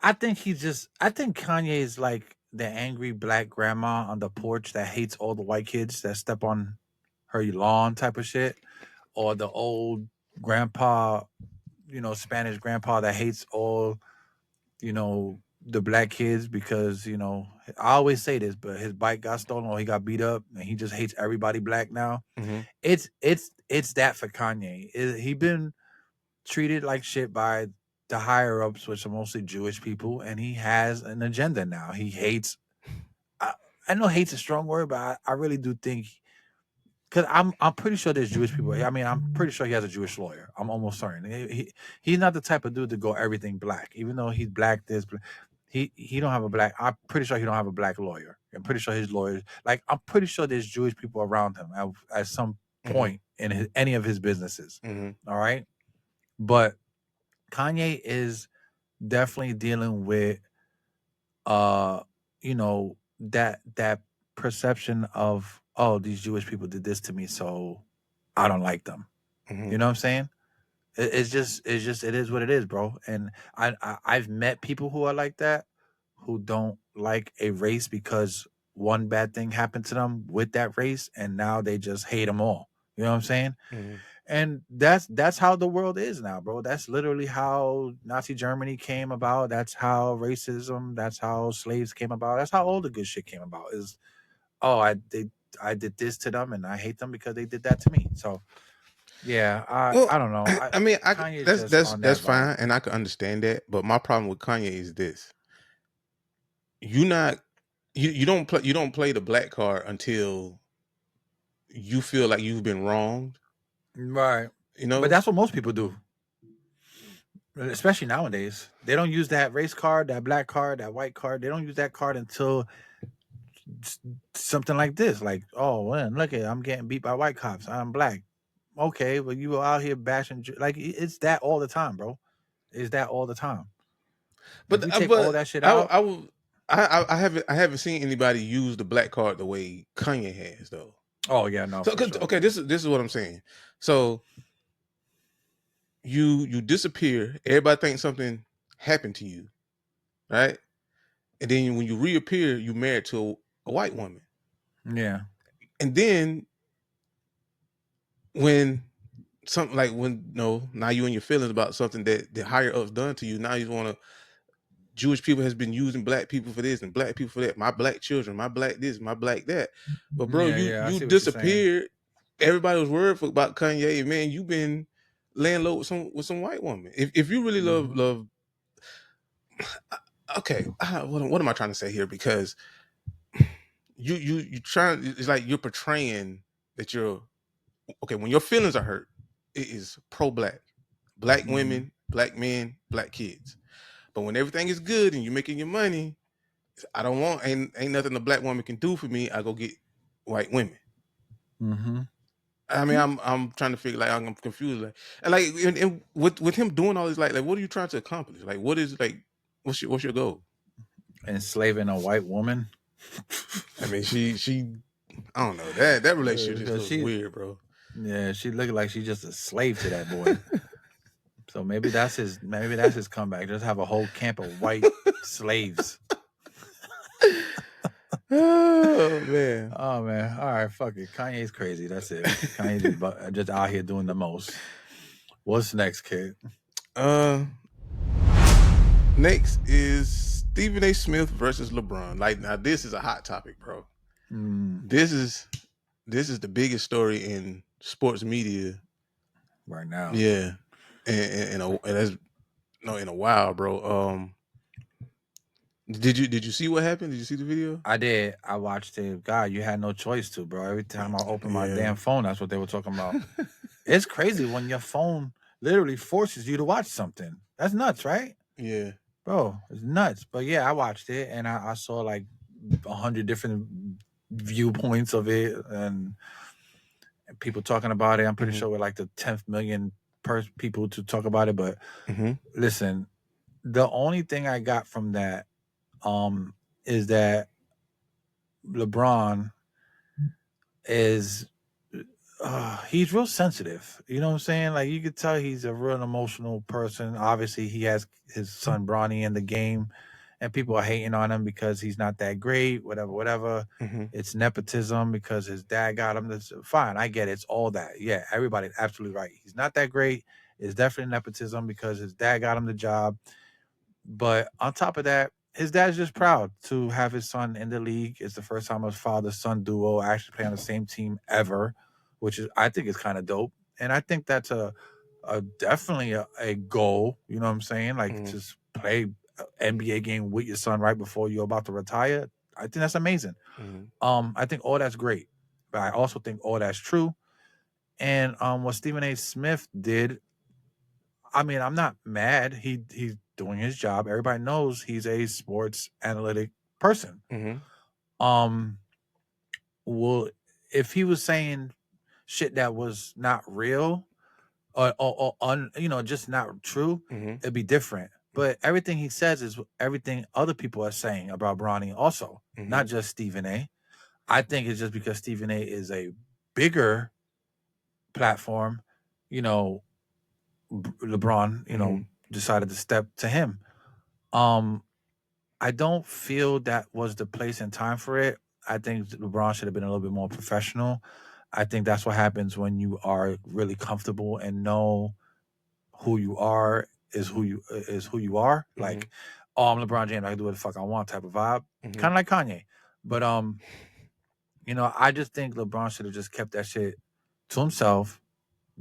I think Kanye is like the angry black grandma on the porch that hates all the white kids that step on her lawn type of shit, or the old grandpa, Spanish grandpa that hates all, the black kids because, I always say this, but his bike got stolen or he got beat up and he just hates everybody black now. Mm-hmm. It's that for Kanye. He been treated like shit by the higher ups, which are mostly Jewish people, and he has an agenda now. He hates. I know hate's a strong word, but I really do think, because I'm pretty sure there's Jewish people. I mean, I'm pretty sure he has a Jewish lawyer. I'm almost certain. He's not the type of dude to go everything black, even though he's black. He don't have a black. I'm pretty sure he don't have a black lawyer. I'm pretty sure his lawyers. Like, I'm pretty sure there's Jewish people around him at some point in any of his businesses. Mm-hmm. All right, but Kanye is definitely dealing with, that perception of, oh, these Jewish people did this to me, so I don't like them. Mm-hmm. You know what I'm saying? It is what it is, bro. And I've met people who are like that, who don't like a race because one bad thing happened to them with that race, and now they just hate them all. You know what I'm saying? Mm-hmm. And that's how the world is now, bro. That's literally how Nazi Germany came about. That's how racism, that's how slaves came about. That's how all the good shit came about. Is, oh, I did this to them and I hate them because they did that to me. So yeah, I don't know. I mean, that's fine, and I can understand that. But my problem with Kanye is this: you don't play the black card until you feel like you've been wronged, right? But that's what most people do, especially nowadays. They don't use that race card, that black card, that white card. They don't use that card until something like this. Like, oh, man, look at, I'm getting beat by white cops. I'm black. Okay, well, you were out here bashing. Like, it's that all the time, bro. It's that all the time. But if you take all that shit out, I haven't seen anybody use the black card the way Kanye has, though. Oh yeah, no. So, sure. Okay, this is what I'm saying. So you disappear. Everybody thinks something happened to you, right? And then when you reappear, you married to a white woman. Yeah. And then when something like now you in your feelings about something that the higher ups done to you, now you want to. Jewish people has been using black people for this and black people for that. My black children, my black this, my black that. But bro, you disappeared. Everybody was worried about Kanye. Man, you've been laying low with some white woman. If you really love. Okay, what am I trying to say here? Because you trying. It's like you're portraying that you're okay when your feelings are hurt. It is pro-black, black women, black men, black kids. But when everything is good and you're making your money, I don't want ain't nothing a black woman can do for me. I go get white women. Mm-hmm. I mean, I'm trying to figure, like, I'm confused, and with him doing all this, like what are you trying to accomplish? Like, what is, like, what's your goal? Enslaving a white woman. I mean, she I don't know, that relationship just looks weird, bro. Yeah, she looked like she's just a slave to that boy. So maybe that's his comeback. Just have a whole camp of white slaves. Oh man. All right, fuck it. Kanye's crazy. That's it. Kanye's just out here doing the most. What's next, kid? Next is Stephen A. Smith versus LeBron. Like, now this is a hot topic, bro. This is this is the biggest story in sports media right now. Yeah, and that's in a while, bro. Did you see what happened? Did you see the video? I did. I watched it. God, you had no choice to, bro. Every time I open my damn phone, that's what they were talking about. It's crazy when your phone literally forces you to watch something. That's nuts, right? Yeah. Bro, it's nuts. But yeah, I watched it and I saw like 100 different viewpoints of it and people talking about it. I'm pretty sure we're like the 10th million people to talk about it. But listen, the only thing I got from that is that LeBron is he's real sensitive. You know what I'm saying? Like you could tell he's a real emotional person. Obviously, he has his son Bronny in the game, and people are hating on him because he's not that great. Whatever. It's nepotism because his dad got him. That's fine. I get it. It's all that. Yeah, everybody's absolutely right. He's not that great. It's definitely nepotism because his dad got him the job. But on top of that, his dad's just proud to have his son in the league. It's the first time his father-son duo actually play on the same team ever, which is I think is kind of dope. And I think that's a definitely a goal. You know what I'm saying? Like just play an NBA game with your son right before you're about to retire. I think that's amazing. I think all that's great, but I also think all that's true. And what Stephen A. Smith did, I mean, I'm not mad. He's doing his job. Everybody knows he's a sports analytic person. Well, if he was saying shit that was not real or just not true, it'd be different. But everything he says is everything other people are saying about Bronny also, not just Stephen A. I think it's just because Stephen A is a bigger platform, LeBron, decided to step to him. I don't feel that was the place and time for it. I think LeBron should have been a little bit more professional. I think that's what happens when you are really comfortable and know who you are is who you are. Like, I'm LeBron James, I can do what the fuck I want type of vibe. Kind of like Kanye. But I just think LeBron should have just kept that shit to himself,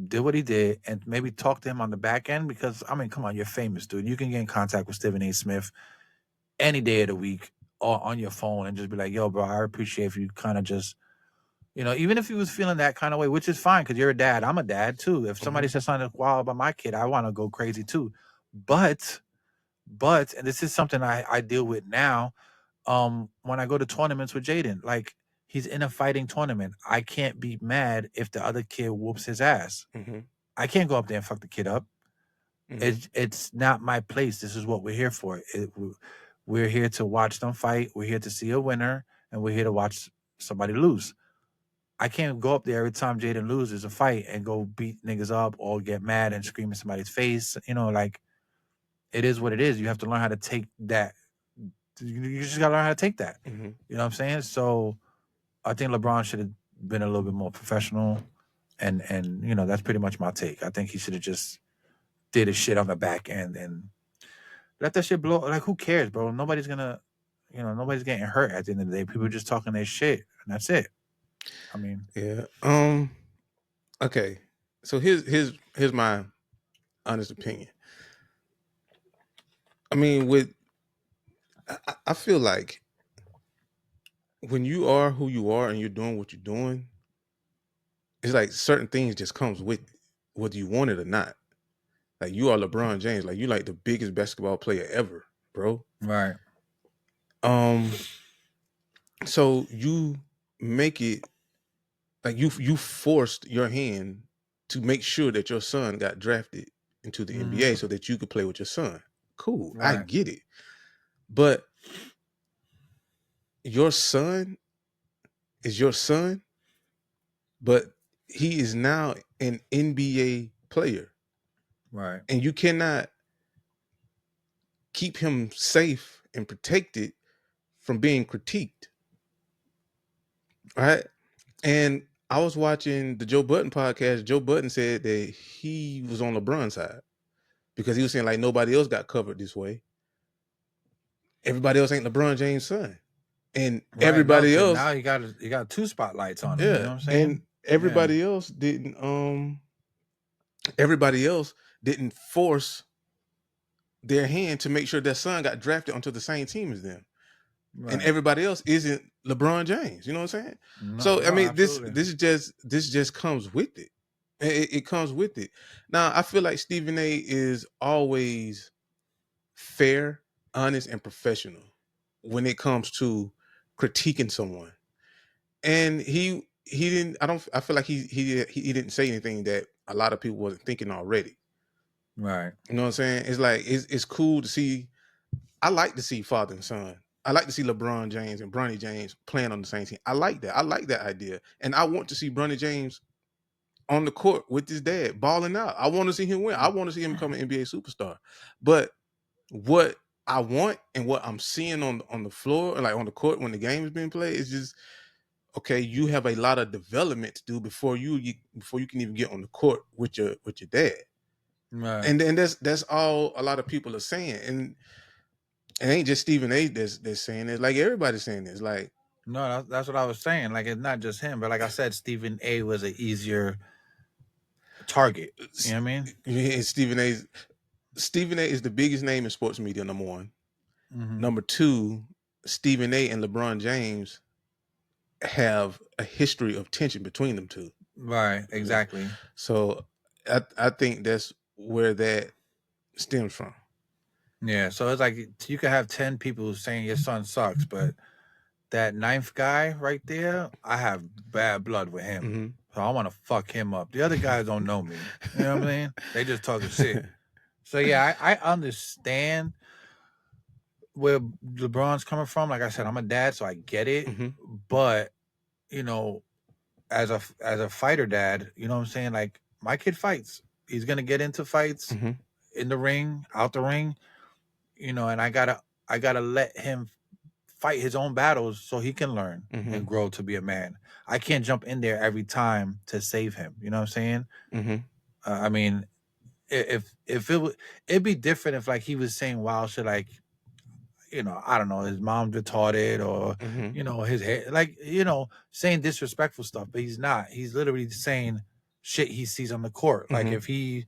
did what he did, and maybe talk to him on the back end because, I mean, come on, you're famous, dude. You can get in contact with Stephen A. Smith any day of the week or on your phone and just be like, yo, bro, I appreciate if you kind of just, even if he was feeling that kind of way, which is fine because you're a dad. I'm a dad too. If somebody says something wild about my kid, I want to go crazy too. But, and this is something I deal with now, when I go to tournaments with Jaden, like he's in a fighting tournament. I can't be mad if the other kid whoops his ass. I can't go up there and fuck the kid up. It's not my place. This is what we're here for. We're here to watch them fight. We're here to see a winner, and we're here to watch somebody lose. I can't go up there every time Jaden loses a fight and go beat niggas up or get mad and scream in somebody's face. Like it is what it is. You have to learn how to take that. You just gotta learn how to take that. You know what I'm saying? So I think LeBron should have been a little bit more professional, and that's pretty much my take. I think he should have just did his shit on the back end and let that shit blow. Like, who cares, bro? Nobody's nobody's getting hurt at the end of the day. People are just talking their shit, and that's it. I mean, yeah. Okay. So here's my honest opinion. I mean, I feel like when you are who you are and you're doing what you're doing, it's like certain things just comes with it, whether you want it or not. Like you are LeBron James, like you like the biggest basketball player ever, bro. right. So you make it like you forced your hand to make sure that your son got drafted into the NBA so that you could play with your son. Cool, right. I get it. But your son is your son, but he is now an NBA player. Right. And you cannot keep him safe and protected from being critiqued. Right? And I was watching the Joe Budden podcast. Joe Budden said that he was on LeBron's side because he was saying like nobody else got covered this way. Everybody else ain't LeBron James' son. and everybody else. Now you got 2 spotlights on him. Yeah, You know what I'm saying? And everybody else didn't. Everybody else didn't force their hand to make sure their son got drafted onto the same team as them. Right. And everybody else isn't LeBron James. You know what I'm saying? So I mean, this just comes with it. It comes with it. Now I feel like Stephen A. is always fair, honest, and professional when it comes to critiquing someone. And he didn't. I feel like he didn't say anything that a lot of people wasn't thinking already. Right. You know what I'm saying? It's like it's cool to see. I like to see father and son. I like to see LeBron James and Bronny James playing on the same team. I like that. I like that idea. And I want to see Bronny James on the court with his dad, balling out. I want to see him win. I want to see him become an NBA superstar. But what I want and what I'm seeing on the floor, like on the court when the game is being played, is just, okay, you have a lot of development to do before you can even get on the court with your dad. Right. And then that's all a lot of people are saying. And it ain't just Stephen A. that's saying it. Like, everybody's saying this. Like, no, that's what I was saying. Like, it's not just him, but like I said, Stephen A. was an easier target. You know what I mean? Yeah, Stephen A. is the biggest name in sports media, number one. Mm-hmm. Number two, Stephen A. and LeBron James have a history of tension between them two. Right, exactly. So I think that's where that stems from. Yeah, so it's like you could have 10 people saying your son sucks, but that 9th guy right there, I have bad blood with him. Mm-hmm. So I want to fuck him up. The other guys don't know me. You know what I mean? They just talking shit. So yeah, I understand where LeBron's coming from. Like I said, I'm a dad, so I get it. Mm-hmm. But, you know, as a fighter dad, you know what I'm saying? Like, my kid fights. He's gonna get into fights in the ring, out the ring. You know, and I gotta let him fight his own battles so he can learn and grow to be a man. I can't jump in there every time to save him. You know what I'm saying? Mm-hmm. I mean, if it'd be different if, like, he was saying wild shit, like, you know, I don't know, his mom retarded, or you know, his hair, like, you know, saying disrespectful stuff. But he's not. He's literally saying shit he sees on the court. Like, if he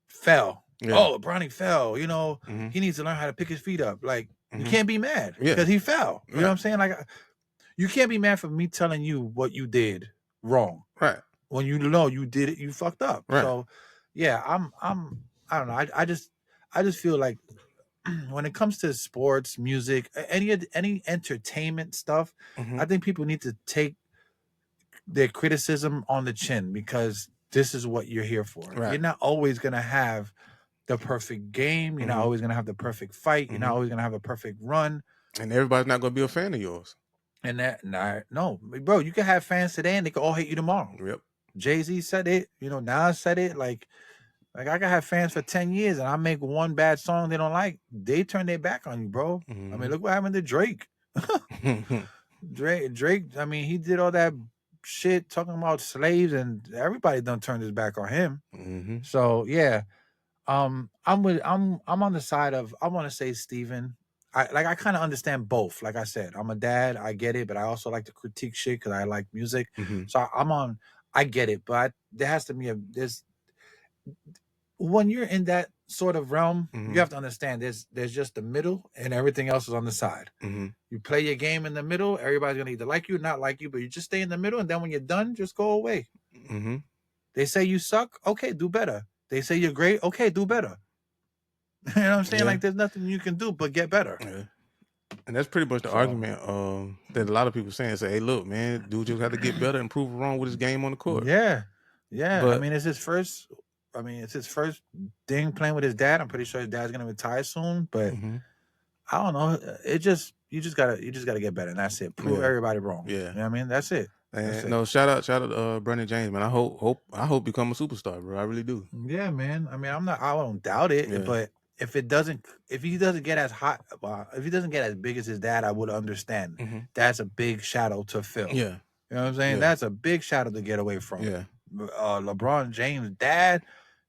fell. Yeah. Oh, Bronny fell. You know, he needs to learn how to pick his feet up. Like, you can't be mad because he fell. You know what I'm saying? Like, you can't be mad for me telling you what you did wrong. Right. When you know you did it, you fucked up. Right. So, yeah, I don't know. I just feel like when it comes to sports, music, any entertainment stuff, I think people need to take their criticism on the chin, because this is what you're here for. Right. You're not always gonna have the perfect game. You're not always going to have the perfect fight. You're not always going to have a perfect run. And everybody's not going to be a fan of yours. And no, bro, you can have fans today and they can all hate you tomorrow. Yep. Jay-Z said it. You know, Nas said it. Like I can have fans for 10 years and I make one bad song they don't like. They turn their back on you, bro. I mean, look what happened to Drake. Drake, I mean, he did all that shit talking about slaves and everybody done turned his back on him. So, yeah. I'm on the side of, I want to say Steven. I kind of understand both. Like I said, I'm a dad, I get it, but I also like to critique shit because I like music. So I get it, but there has to be when you're in that sort of realm, you have to understand there's just the middle and everything else is on the side. You play your game in the middle, everybody's gonna either like you or not like you, but you just stay in the middle, and then when you're done, just go away. They say you suck, okay, do better. They say you're great. Okay, do better. You know what I'm saying? Yeah. Like, there's nothing you can do but get better. Yeah. And that's pretty much the argument that a lot of people saying. Say, hey, look, man, dude just have to get better and prove wrong with his game on the court. Yeah. Yeah. But, I mean, it's his first thing playing with his dad. I'm pretty sure his dad's gonna retire soon. But I don't know. You just gotta get better, and that's it. Prove everybody wrong. Yeah. You know what I mean? That's it. No, shout out Bronny James, man. I hope become a superstar, bro. I really do. Yeah, man. I mean, I don't doubt it, but if he doesn't get as hot, if he doesn't get as big as his dad, I would understand. That's a big shadow to fill. Yeah. You know what I'm saying? Yeah. That's a big shadow to get away from. Yeah. LeBron James' dad,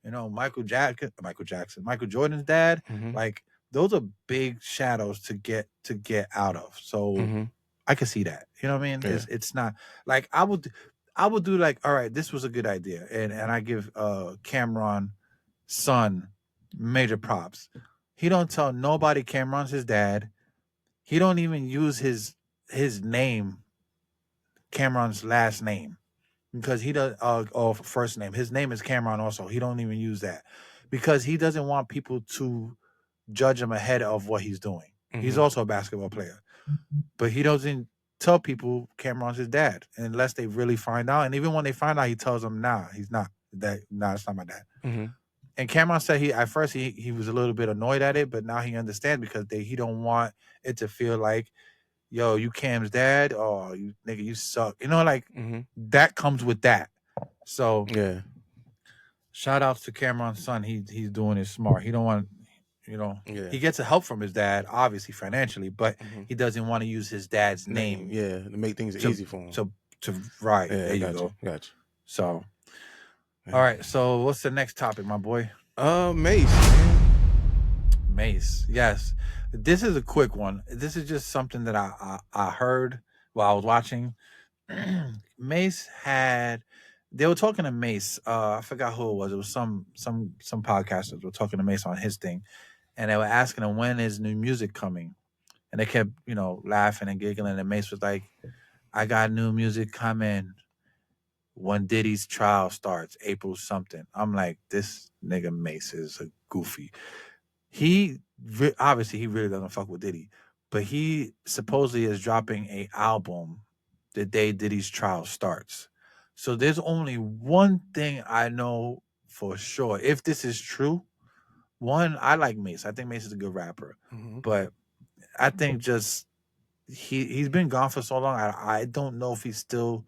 you know, Michael Jordan's dad, like, those are big shadows to get out of. So I can see that. You know what I mean? Yeah. It's not like I would do like, all right, this was a good idea, and I give Cameron son major props. He don't tell nobody Cameron's his dad. He don't even use his name, Cameron's last name, because he does or first name. His name is Cameron also. He don't even use that because he doesn't want people to judge him ahead of what he's doing. He's also a basketball player, but he doesn't tell people Cameron's his dad unless they really find out. And even when they find out, he tells them, "Nah, he's not. Nah, it's not my dad." And Cameron said at first he was a little bit annoyed at it, but now he understands because he don't want it to feel like, yo, you Cam's dad, or you nigga, you suck. You know, like that comes with that. So yeah, shout outs to Cameron's son. He's doing it smart. He don't want, he gets the help from his dad, obviously financially, but he doesn't want to use his dad's name. Yeah, to make things easy for him. To right. Yeah, there you go. Gotcha. So, all right. So what's the next topic, my boy? MASE. MASE. Yes. This is a quick one. This is just something that I heard while I was watching. MASE they were talking to MASE. I forgot who it was. It was some podcasters were talking to MASE on his thing, and they were asking him, when is new music coming? And they kept, laughing and giggling, and MASE was like, I got new music coming when Diddy's trial starts, April something. I'm like, this nigga MASE is a goofy. Obviously he really doesn't fuck with Diddy, but he supposedly is dropping an album the day Diddy's trial starts. So there's only one thing I know for sure. If this is true, one, I like MASE. I think MASE is a good rapper, but I think just he's been gone for so long. I don't know if he's still,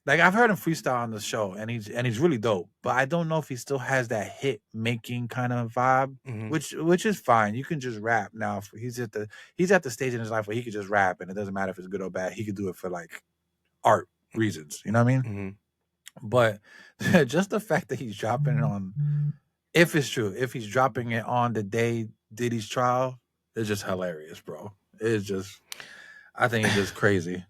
like, I've heard him freestyle on the show, and he's really dope. But I don't know if he still has that hit making kind of vibe, which is fine. You can just rap now. He's at the stage in his life where he could just rap, and it doesn't matter if it's good or bad. He could do it for like art reasons. You know what I mean? But just the fact that he's dropping it on, if it's true, if he's dropping it on the day Diddy's trial, it's just hilarious, bro. It's just, I think it's just crazy.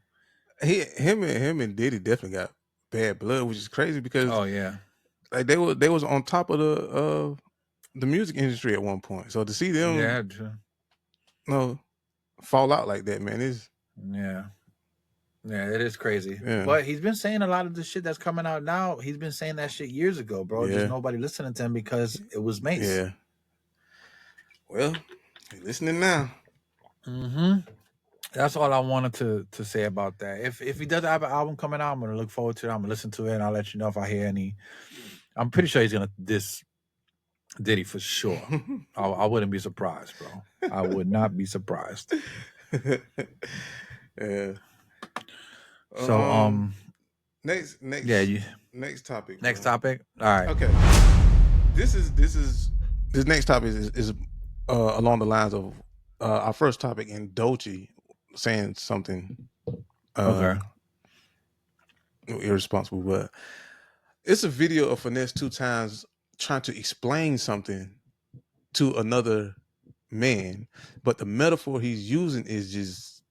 Him and Diddy definitely got bad blood, which is crazy because like they was on top of the music industry at one point. So to see them fall out like that, man, is it is crazy. Yeah. But he's been saying a lot of the shit that's coming out now. He's been saying that shit years ago, bro. Yeah. Just nobody listening to him because it was MASE. Yeah. Well, you're listening now. That's all I wanted to say about that. If he does have an album coming out, I'm gonna look forward to it. I'm gonna listen to it, and I'll let you know if I hear any. I'm pretty sure he's gonna diss Diddy for sure. I wouldn't be surprised, bro. I would not be surprised. Yeah. So next next topic. Next topic. All right. Okay. This next topic is along the lines of our first topic, and DOECHII saying something irresponsible, but it's a video of Finesse 2 Times trying to explain something to another man, but the metaphor he's using is just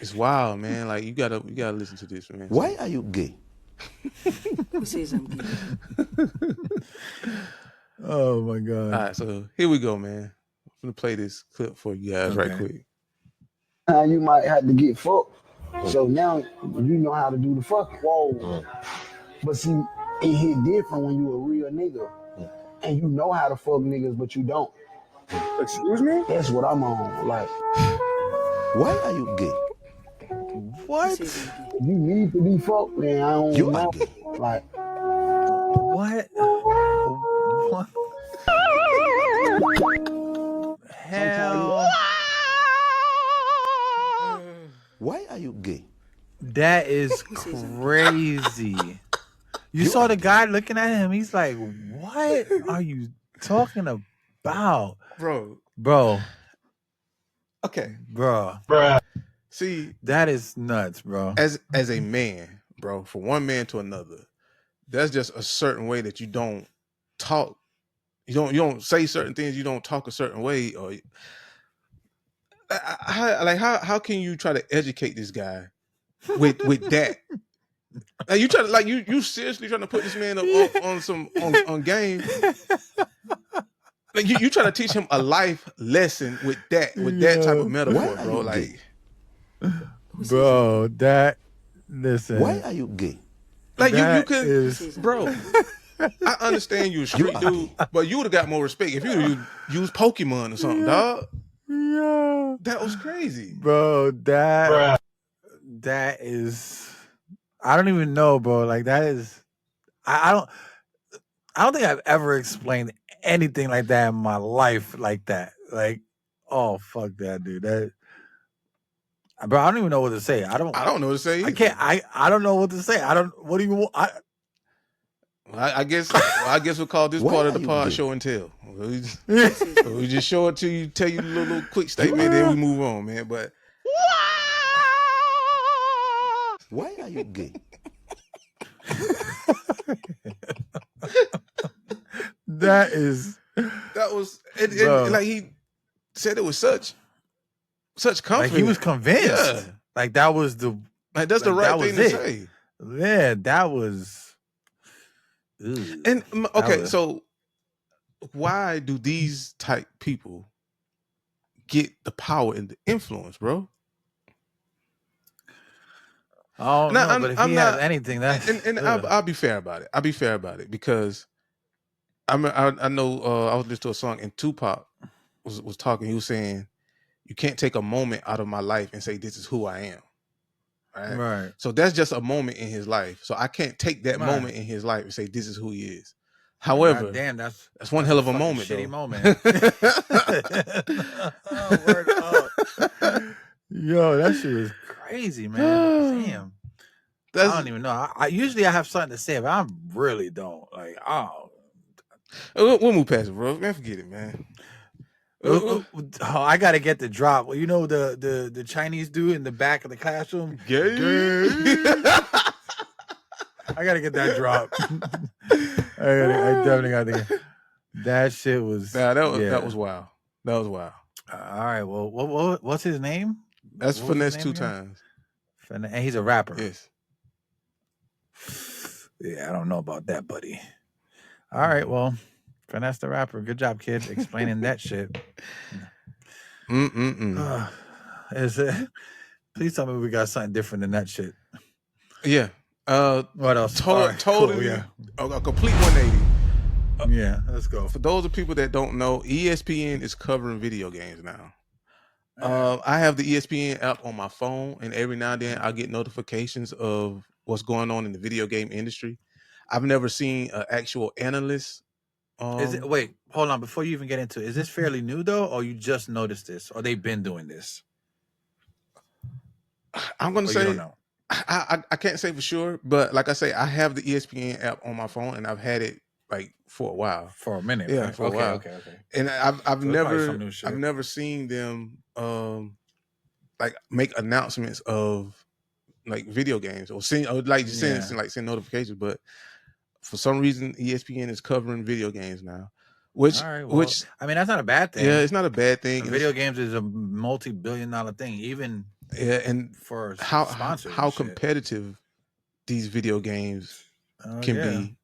it's wild, man. Like you gotta listen to this, man. Why are you gay? Who says I'm gay? Oh my God. All right, so here we go, man. I'm gonna play this clip for you guys right quick. You might have to get fucked. So now you know how to do the fucking. Whoa. But see, it hit different when you a real nigga. And you know how to fuck niggas, but you don't. Excuse me? That's what I'm on. Like, why are you gay? What? You need to be fucked, man. I don't you know. Are gay. Like, what? Hell. Why are you gay? That is crazy. You saw the guy looking at him. He's like, what are you talking about? Bro. Okay. Bro. See, that is nuts, bro. As a man, bro, from one man to another, that's just a certain way that you don't talk. You don't say certain things. You don't talk a certain way. Or How can you try to educate this guy with that? Like you try to you seriously trying to put this man up on game? Like you try to teach him a life lesson with that type of metaphor, Why are bro. you Like, gay? Bro, that listen. Why are you gay? like you That could, is- bro. I understand you a street dude, but you would have got more respect if you used Pokemon or something, dog. Yeah. That was crazy, Bro, that is, I don't even know, bro. Like that is, I don't think I've ever explained anything like that in my life like that. Like, oh fuck that, dude. That, bro, I don't even know what to say. I don't know what to say. I can't. I don't know what to say. I don't. What do you want? I guess we'll call this Why part of are the you pod gay? show and tell. We just show it to you, tell you a little quick statement, then we move on, man. But Why are you gay? That is. that was Bro. like he said it with such confidence. Like he was convinced. Yeah. Like that was the. Like that's the Like, right that thing was to it. say. Yeah, that was. Ugh. And okay, was- so why do these type people get the power and the influence, bro? I don't Now, know, but if I'm he has not- anything, that's and I'll be fair about it. I'll be fair about it because I know I was listening to a song and Tupac was talking. He was saying, "You can't take a moment out of my life and say this is who I am." right. So that's just a moment in his life. So I can't take that Right. moment in his life and say this is who he is. However, God damn, that's one hell of a fucking moment, shitty though. moment. Oh, word up. Yo, that shit was crazy, man. Damn. I don't even know. I usually I have something to say, but I really don't. Like, oh, We'll move past it, bro. Man, forget it, man. I gotta get the drop. Well, you know the Chinese dude in the back of the classroom. Gay. I gotta get that drop. I definitely gotta get that shit. Was that was wild. That was wild. All right. Well, what's his name? That's What was his Finesse name 2 again? times. And he's a rapper. Yes. Yeah, I don't know about that, buddy. All right, well, Finesse the rapper. Good job, kid, explaining that shit. Is it? Please tell me we got something different than that shit. Yeah. What else? Totally. Cool, yeah. A complete 180. Yeah, let's go. For those of people that don't know, ESPN is covering video games now. I have the ESPN app on my phone, and every now and then I get notifications of what's going on in the video game industry. I've never seen an actual analyst. Is it? Wait, hold on. Before you even get into it, is this fairly new though, or you just noticed this, or they've been doing this? I'm gonna Or say you don't know. I can't say for sure, but like I say, I have the ESPN app on my phone, and I've had it like for a while, For a minute. Yeah, right? for a while. Okay. and I've So it's probably never some new shit. I've never seen them like make announcements of like video games or send send notifications, but for some reason ESPN is covering video games now, which All right, well, I mean that's not a bad thing. yeah, it's not a bad thing. Video games is a multi-billion-dollar thing, even and for how sponsors. how and shit. competitive these video games can be.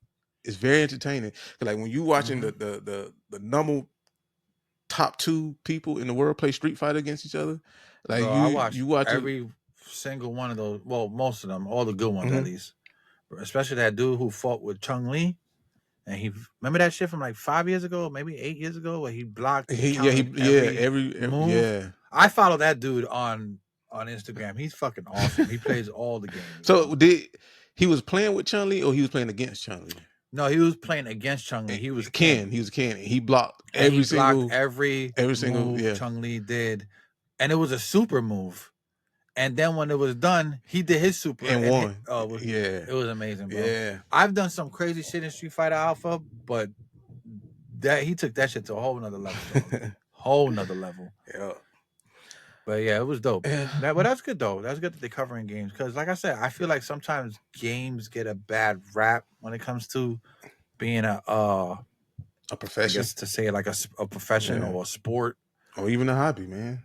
It's very entertaining. Like when you watching the number top 2 people in the world play Street Fighter against each other, like Bro, I watch watching every single one of those. Well, most of them, all the good ones at least. Especially that dude who fought with Chung Lee, and he remember that shit from like 5 years ago, maybe 8 years ago, where he blocked. Every move. Yeah. I follow that dude on Instagram. He's fucking awesome. He plays all the games. So he was playing with Chun Li or he was playing against Chun Li? No, he was playing against Chung Li. He was Ken. He was Ken. He blocked every single move Chung Li did, and it was a super move. And then when it was done, he did his super and won. It was amazing, bro. Yeah, I've done some crazy shit in Street Fighter Alpha, but that he took that shit to a whole nother level. Whole nother level. Yeah. But yeah, it was dope. Yeah. But that's good though. That's good that they're covering games because, like I said, I feel like sometimes games get a bad rap when it comes to being a profession. I guess to say it like a profession or a sport or even a hobby, man.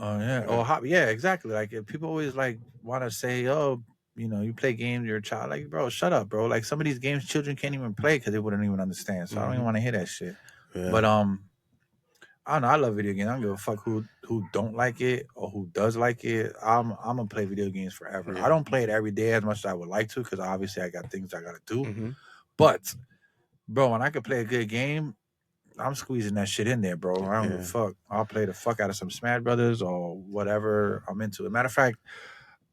Oh yeah. Or yeah, exactly. Like if people always like want to say, oh, you play games, you're a child. Like, bro, shut up, bro. Like some of these games, children can't even play because they wouldn't even understand. So I don't even want to hear that shit. Yeah. But I don't know. I love video games. I don't give a fuck who don't like it or who does like it. I'm gonna play video games forever. Yeah. I don't play it every day as much as I would like to because obviously I got things I gotta do. Mhm. But bro, when I can play a good game, I'm squeezing that shit in there, bro. I don't give a fuck. I'll play the fuck out of some Smash Brothers or whatever I'm into. As a matter of fact,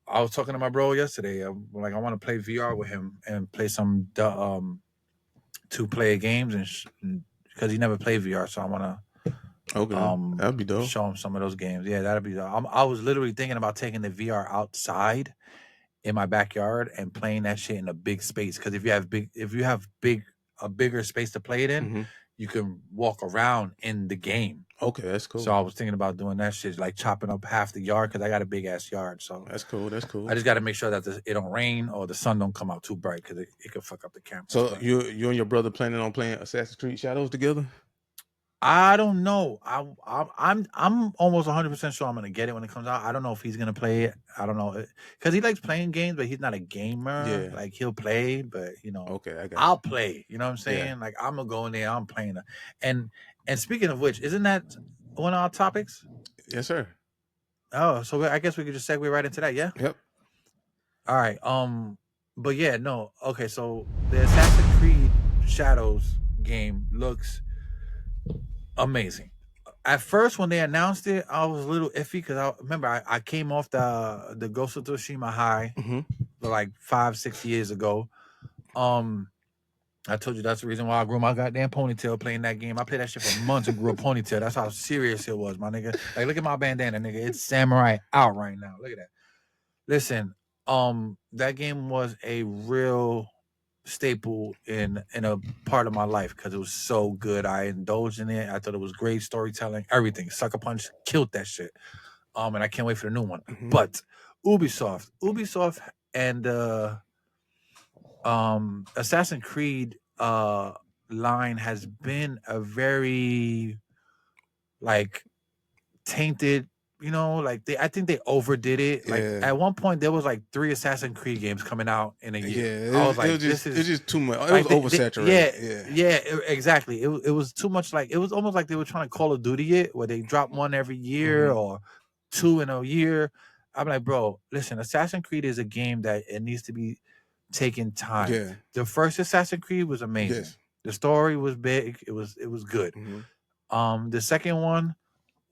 I was talking to my bro yesterday. I want to play VR with him and play some 2-player games and because he never played VR, so I want to. Okay, that'd be dope. Show him some of those games. Yeah, that'd be dope. I was literally thinking about taking the VR outside in my backyard and playing that shit in a big space. Because if you have a bigger space to play it in, you can walk around in the game. Okay, that's cool. So I was thinking about doing that shit, like chopping up half the yard because I got a big ass yard. So that's cool. That's cool. I just got to make sure that it don't rain or the sun don't come out too bright because it could fuck up the camera. So you and your brother planning on playing Assassin's Creed Shadows together? I don't know. I'm almost 100% sure I'm gonna get it when it comes out. I don't know if he's gonna play it. I don't know because he likes playing games, but he's not a gamer. Yeah. Like he'll play, but Okay, I'll play. You know what I'm saying? Yeah. Like I'm gonna go in there. I'm playing. And speaking of which, isn't that one of our topics? Yes, sir. Oh, so I guess we could just segue right into that. Yeah. Yep. All right. But yeah, no. Okay, so the Assassin's Creed Shadows game looks amazing. At first, when they announced it, I was a little iffy because I remember I came off the Ghost of Tsushima high like 5-6 years ago. I told you that's the reason why I grew my goddamn ponytail playing that game. I played that shit for months and grew a ponytail. That's how serious it was, my nigga. Like, look at my bandana, nigga. It's samurai out right now. Look at that. Listen, that game was a real staple in a part of my life because it was so good. I indulged in it. I thought it was great storytelling, everything. Sucker Punch killed that shit. And I can't wait for the new one. But Ubisoft and Assassin's Creed line has been a very like tainted. I think they overdid it. Like at one point, there was like 3 Assassin's Creed games coming out in a year. Yeah, I was like, it's just too much. It like, was oversaturated. Exactly. It was too much. Like it was almost like they were trying to Call of Duty it, where they drop one every year or 2 in a year. I'm like, bro, listen, Assassin's Creed is a game that it needs to be taking time. Yeah. The first Assassin's Creed was amazing. Yes. The story was big. It was good. The second one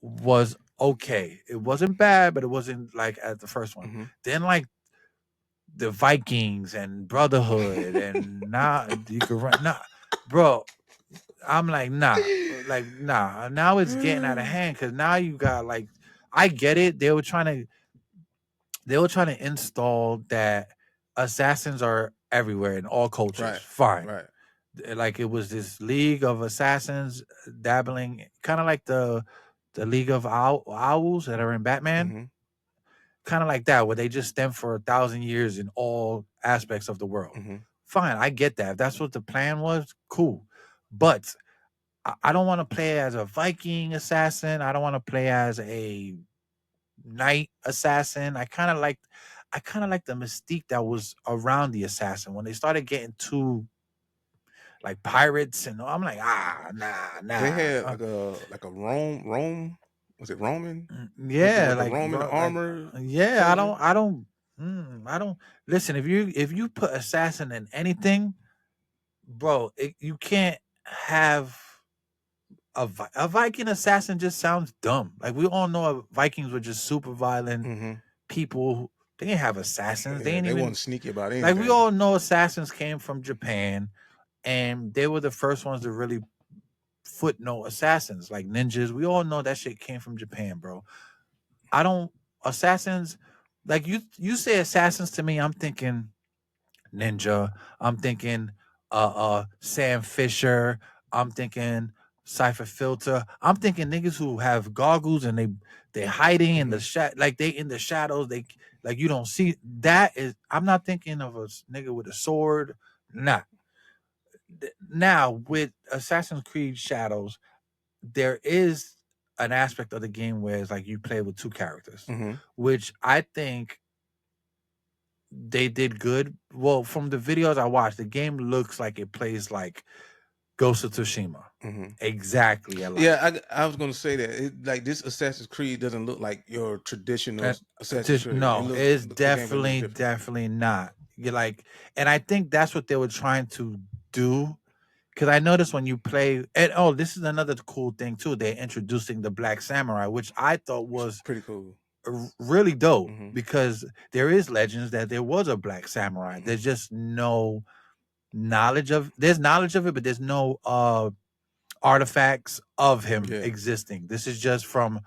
was okay. It wasn't bad, but it wasn't like at the first one. Then like the Vikings and Brotherhood and now you can run. Nah, bro. I'm like, nah. Now it's getting out of hand because now you got like, I get it. They were trying to install that assassins are everywhere in all cultures. Right. Fine. Right. Like it was this League of Assassins dabbling, kind of like the League of Owls that are in Batman. Kind of like that, where they just stem for 1,000 years in all aspects of the world. Fine, I get that. If that's what the plan was, cool. But I don't want to play as a Viking assassin. I don't want to play as a knight assassin. I kind of like the mystique that was around the assassin. When they started getting too like pirates and I'm like, nah. They had like a Rome. Was it Roman? Yeah, like Roman armor. Yeah, I don't listen. If you put assassin in anything, bro, you can't have a Viking assassin. Just sounds dumb. Like we all know Vikings were just super violent people. They didn't have assassins. Yeah, they weren't sneaky about anything. Like we all know assassins came from Japan, and they were the first ones to really footnote assassins like ninjas. We all know that shit came from Japan, bro. Assassins, like you say assassins to me, I'm thinking ninja. I'm thinking Sam Fisher. I'm thinking Cypher Filter. I'm thinking niggas who have goggles and they hiding in the like they in the shadows. They like you don't see that is. I'm not thinking of a nigga with a sword. Nah. Now with Assassin's Creed Shadows, there is an aspect of the game where it's like you play with two characters, Mm-hmm. which I think they did good. Well, from the videos I watched, the game looks like it plays like Ghost of Tsushima. Mm-hmm. Exactly alike. Yeah, I was gonna say that. Like this Assassin's Creed doesn't look like your traditional Assassin's Creed. No, it's the gameplay looks definitely not. You're like, and I think that's what they were trying to do. Because I noticed when you play, and this is another cool thing too. They're introducing the Black Samurai, which I thought was pretty cool, really dope. Mhm. Because there is legends that there was a Black Samurai. There's just no knowledge of. There's knowledge of it, but there's no artifacts of him existing. This is just from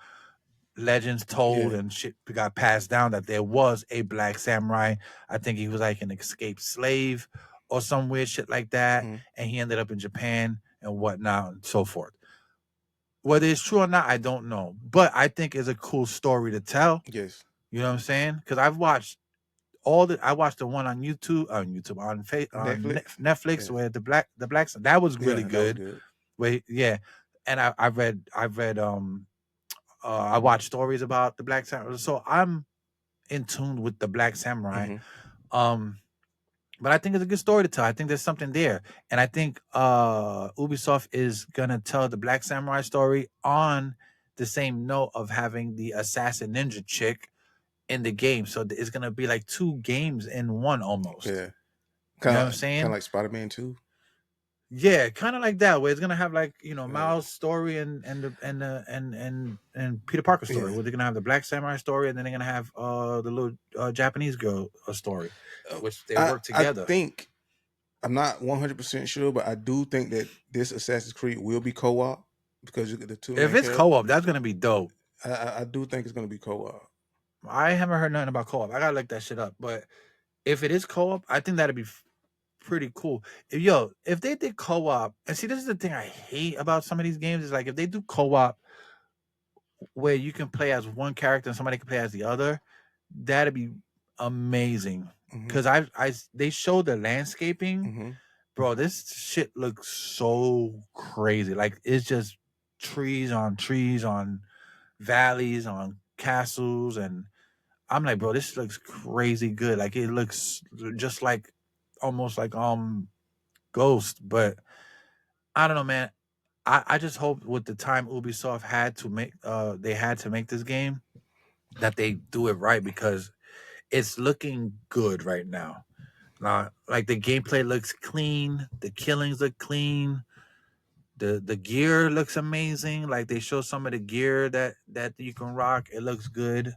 legends told and shit got passed down that there was a Black Samurai. I think he was like an escaped slave or some weird shit like that, and he ended up in Japan and whatnot and so forth. Whether it's true or not, I don't know, but I think it's a cool story to tell. Yes, you know what I'm saying? Because I watched the one on YouTube on Netflix where the black that was really good. That was good. Wait, yeah, and I read I watched stories about the Black Samurai, so I'm in tune with the Black Samurai. But I think it's a good story to tell. I think there's something there, and I think Ubisoft is gonna tell the Black Samurai story on the same note of having the assassin ninja chick in the game. So it's gonna be like two games in one almost. Yeah, you know what I'm saying? Kind of like Spider-Man 2. Yeah, kind of like that, where it's gonna have like Miles' story and Peter Parker's story. Where they're gonna have the Black Samurai story, and then they're gonna have the little Japanese girl story, which they work together. I think I'm not 100% sure, but I do think that this Assassin's Creed will be co-op because you get the two. If it's co-op, that's gonna be dope. I do think it's gonna be co-op. I haven't heard nothing about co-op. I gotta look that shit up. But if it is co-op, I think that'd be pretty cool. If they did co-op, and see, this is the thing I hate about some of these games is like if they do co-op where you can play as one character and somebody can play as the other, that'd be amazing. Because they show the landscaping, bro. This shit looks so crazy. Like it's just trees on valleys on castles, and I'm like, bro, this looks crazy good. Like it looks just like almost like Ghost, but I don't know, man. I just hope with the time Ubisoft had to make this game that they do it right, because it's looking good right now. Like the gameplay looks clean, the killings look clean, the gear looks amazing. Like they show some of the gear that you can rock. It looks good.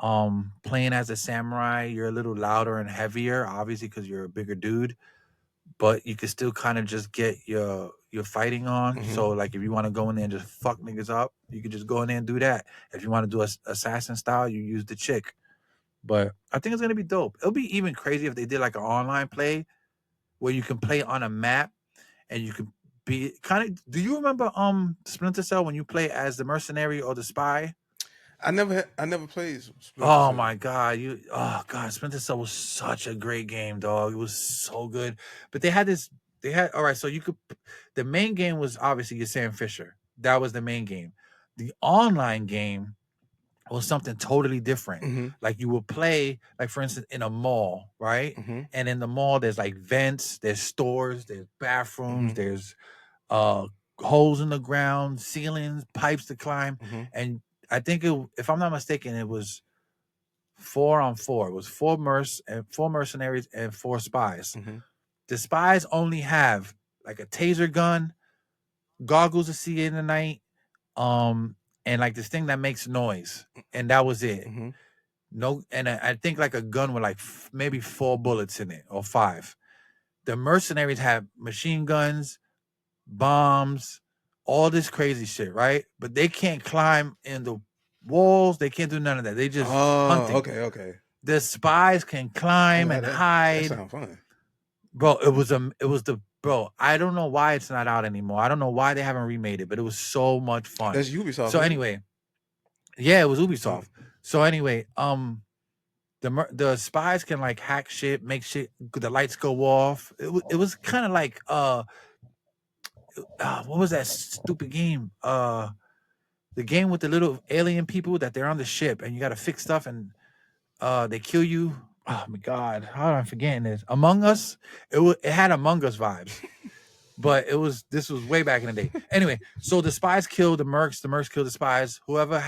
Playing as a samurai, you're a little louder and heavier, obviously, because you're a bigger dude, but you can still kind of just get your fighting on. So like if you want to go in there and just fuck niggas up, you can just go in there and do that. If you want to do assassin style, you use the chick. But I think it's gonna be dope. It'll be even crazy if they did like an online play where you can play on a map and you can be kind of. Do you remember Splinter Cell when you play as the mercenary or the spy? I never played Splinter Cell. Oh my god, Splinter Cell was such a great game, dog. It was so good. But they had all right, so you could, the main game was obviously your Sam Fisher. That was the main game. The online game was something totally different. Like you would play, like for instance, in a mall, right? And in the mall, there's like vents, there's stores, there's bathrooms, there's holes in the ground, ceilings, pipes to climb, and I think if I'm not mistaken, it was 4-on-4. It was four mercenaries and 4 spies. The spies only have like a taser gun, goggles to see in the night, and like this thing that makes noise, and that was it. No, and I think like a gun with like maybe 4 bullets in it or 5. The mercenaries have machine guns, bombs, all this crazy shit, right? But they can't climb in the walls. They can't do none of that. They just hunting. Okay. The spies can climb and hide. That sounds fun, bro. Bro. I don't know why it's not out anymore. I don't know why they haven't remade it, but it was so much fun. That's Ubisoft. So anyway, yeah, it was Ubisoft. So anyway, the spies can like hack shit, make shit. The lights go off. It was kind of like what was that stupid game? the game with the little alien people that they're on the ship and you got to fix stuff and they kill you. Oh my God, how am I forgetting this? Among Us. It had Among Us vibes, but this was way back in the day. Anyway, so the spies kill the mercs kill the spies. Whoever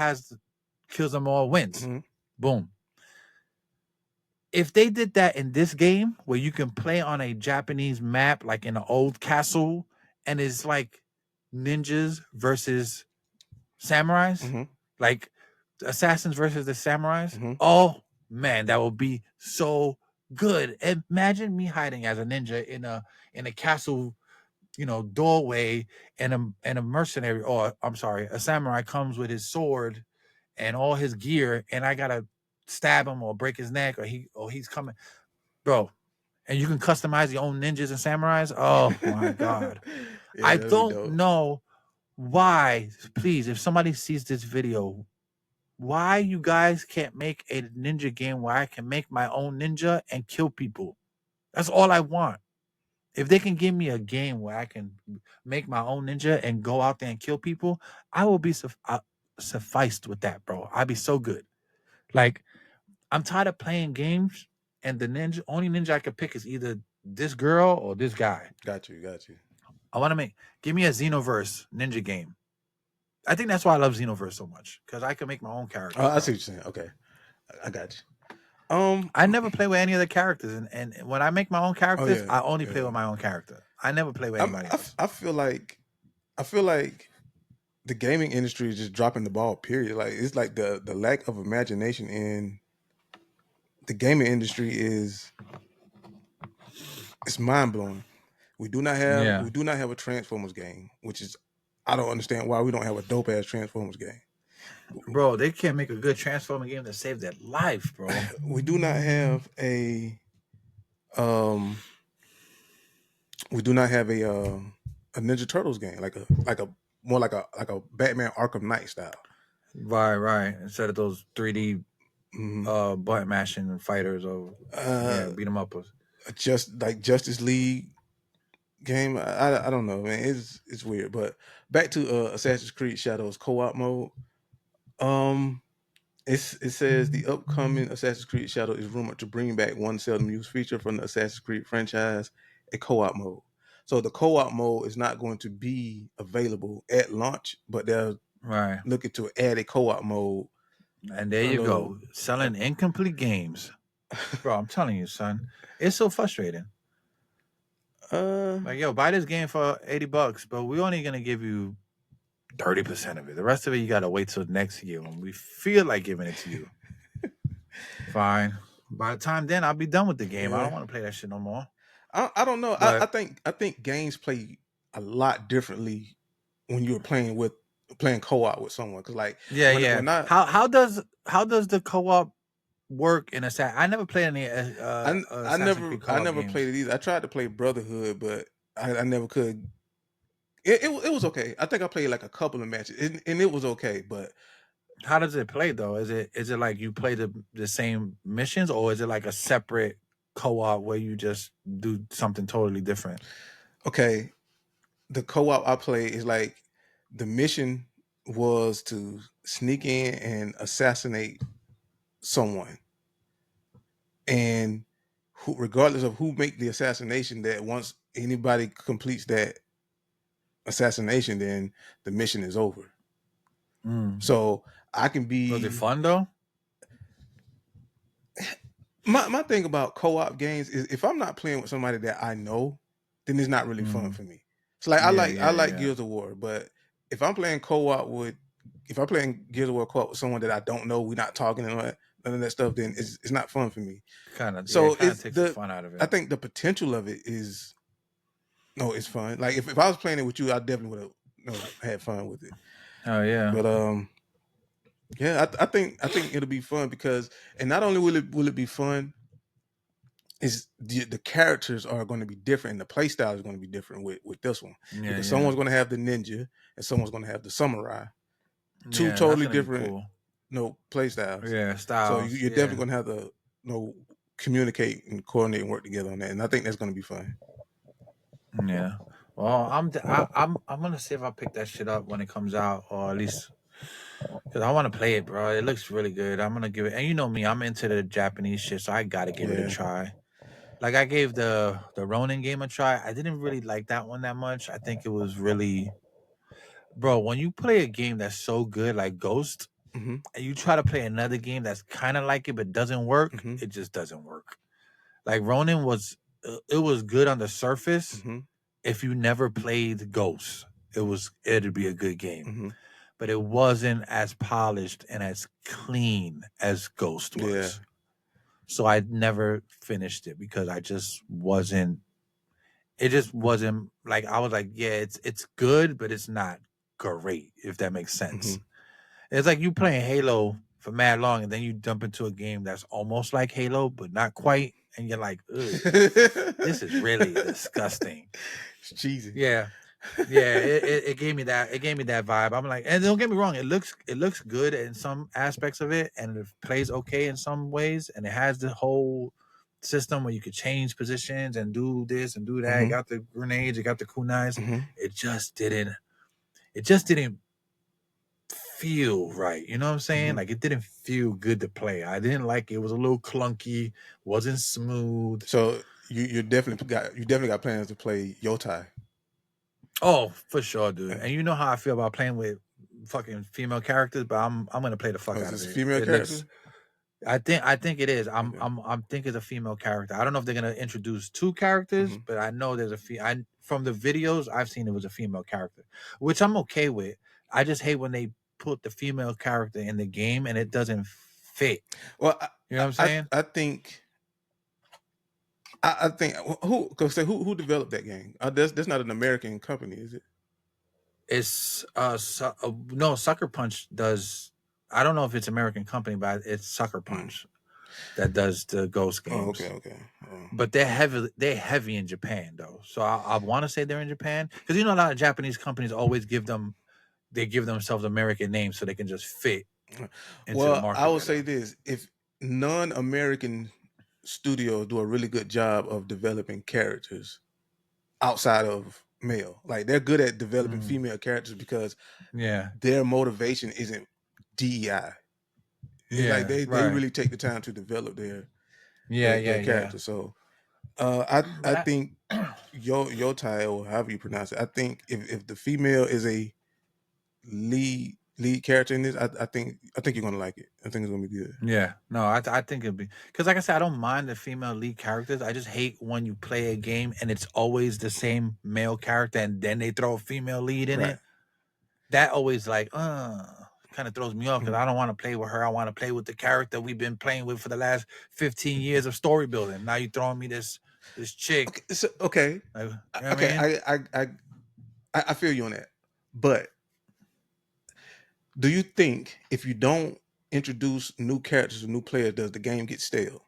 kills them all wins. Mm-hmm. Boom. If they did that in this game, where you can play on a Japanese map, like in an old castle, and it's like ninjas versus samurais, Mm-hmm. like assassins versus the samurais. Mm-hmm. Oh man, that would be so good. Imagine me hiding as a ninja in a castle, doorway, and a mercenary, or I'm sorry, a samurai comes with his sword and all his gear, and I gotta stab him or break his neck, or he's coming, bro. And you can customize your own ninjas and samurais. Oh my God. Yeah, I that'd be don't dope. know why, please, if somebody sees this video, why you guys can't make a ninja game where I can make my own ninja and kill people. That's all I want. If they can give me a game where I can make my own ninja and go out there and kill people, I will be sufficed with that, bro. I'd be so good. Like, I'm tired of playing games and the only ninja I could pick is either this girl or this guy. Got you. I want to give me a Xenoverse ninja game. I think that's why I love Xenoverse so much, because I can make my own character. I see what you're saying. Okay, I got you. I never play with any other characters, and when I make my own characters, I only play yeah. with my own character. I never play with anybody else. I feel like the gaming industry is just dropping the ball. Period. Like, it's like the lack of imagination in the gaming industry it's mind blowing. We do not have a Transformers game, which is, I don't understand why we don't have a dope ass Transformers game. Bro, they can't make a good Transformer game that saved their life, bro. We do not have a Ninja Turtles game, like a Batman Arkham Knight style. Right. Instead of those 3D button mashing fighters or beat them up. Just like Justice League game. I don't know, man. It's weird. But back to Assassin's Creed Shadows co-op mode. It says the upcoming Assassin's Creed Shadow is rumored to bring back one seldom used feature from the Assassin's Creed franchise, a co-op mode. So the co-op mode is not going to be available at launch, but they're looking to add a co-op mode. And there you go, selling incomplete games. Bro, I'm telling you, son, it's so frustrating. Like, yo, buy this game for $80, but we're only gonna give you 30% of it. The rest of it, you gotta wait till next year when we feel like giving it to you. Fine. By the time then, I'll be done with the game. I don't want to play that shit no more. I don't know. I think games play a lot differently when you're playing co-op with someone. Cause like, how does the co-op work in Assassin's? I never played any. I never games. played it either. I tried to play Brotherhood, but I never could. It was okay. I think I played like a couple of matches, and it was okay. But how does it play though? Is it like you play the same missions, or is it like a separate co-op where you just do something totally different? Okay, the co-op I play is like, the mission was to sneak in and assassinate someone, and regardless of who make the assassination, that once anybody completes that assassination, then the mission is over. So I can be. Was it fun though? My thing about co-op games is, if I'm not playing with somebody that I know, then it's not really fun for me. So like, I like Gears of War, but if I'm playing Gears of War co-op with someone that I don't know, we're not talking and none of that stuff, then it's not fun for me. It takes the fun out of it. I think the potential of it is, it's fun. Like, if I was playing it with you, I definitely would have had fun with it. Oh yeah. But I think it'll be fun because, and not only will it be fun, is the characters are going to be different, and the play style is going to be different with this one. Because someone's going to have the ninja and someone's going to have the samurai. Two totally different play styles. Yeah, styles. So you're definitely going to have to communicate and coordinate and work together on that, and I think that's going to be fun. Yeah. Well, I'm gonna see if I pick that shit up when it comes out, or at least Because I want to play it, bro. It looks really good. I'm gonna give it, and you know me, I'm into the Japanese shit, so I gotta give it a try. Like I gave the Ronin game a try. I didn't really like that one that much. I think it was really, bro. When you play a game that's so good, like Ghost, and you try to play another game that's kind of like it but doesn't work, it just doesn't work. Like Ronin was, it was good on the surface. If you never played Ghost, it'd be a good game. But it wasn't as polished and as clean as Ghost was. Yeah. So I never finished it because I just wasn't. It just wasn't like I was like, yeah, it's good, but it's not great. If that makes sense. It's like you playing Halo for mad long, and then you jump into a game that's almost like Halo, but not quite, and you're like, this is really disgusting. It's cheesy. Yeah. Yeah, it gave me that. It gave me that vibe. I'm like, and don't get me wrong, it looks good in some aspects of it, and it plays okay in some ways, and it has the whole system where you could change positions and do this and do that. It got the grenades, it got the kunais. It just didn't feel right. You know what I'm saying? Like it didn't feel good to play. I didn't like it. It was a little clunky, wasn't smooth. So you definitely got plans to play DOECHII. Oh, for sure, dude. And you know how I feel about playing with fucking female characters, but I'm gonna play the fuck out of it. Female characters? I think it is. I'm think it's a female character. I don't know if they're gonna introduce two characters, but I know there's from the videos I've seen it was a female character, which I'm okay with. I just hate when they put the female character in the game and it doesn't fit. Well, you know what I'm saying? I think who developed that game? That's not an American company, is it? It's no, Sucker Punch does. I don't know if it's American company, but it's Sucker Punch that does the Ghost games. Oh, okay. But they're heavy in Japan though, so I want to say they're in Japan because you know a lot of Japanese companies always give themselves American names so they can just fit into the market. I will say this: if non-American studios do a really good job of developing characters outside of male, like they're good at developing female characters because their motivation isn't DEI. Like they really take the time to develop their character. So I think DOECHII, or however you pronounce it, I think if the female is a lead character in this, I think you're gonna like it. I think it's gonna be good. Yeah, no, I think it'd be because, like I said, I don't mind the female lead characters. I just hate when you play a game and it's always the same male character and then they throw a female lead in it. That always like kind of throws me off because I don't want to play with her. I want to play with the character we've been playing with for the last 15 years of story building. Now you throwing me this chick. Okay. Like, you know okay. I mean? I feel you on that, but do you think if you don't introduce new characters or new players, does the game get stale?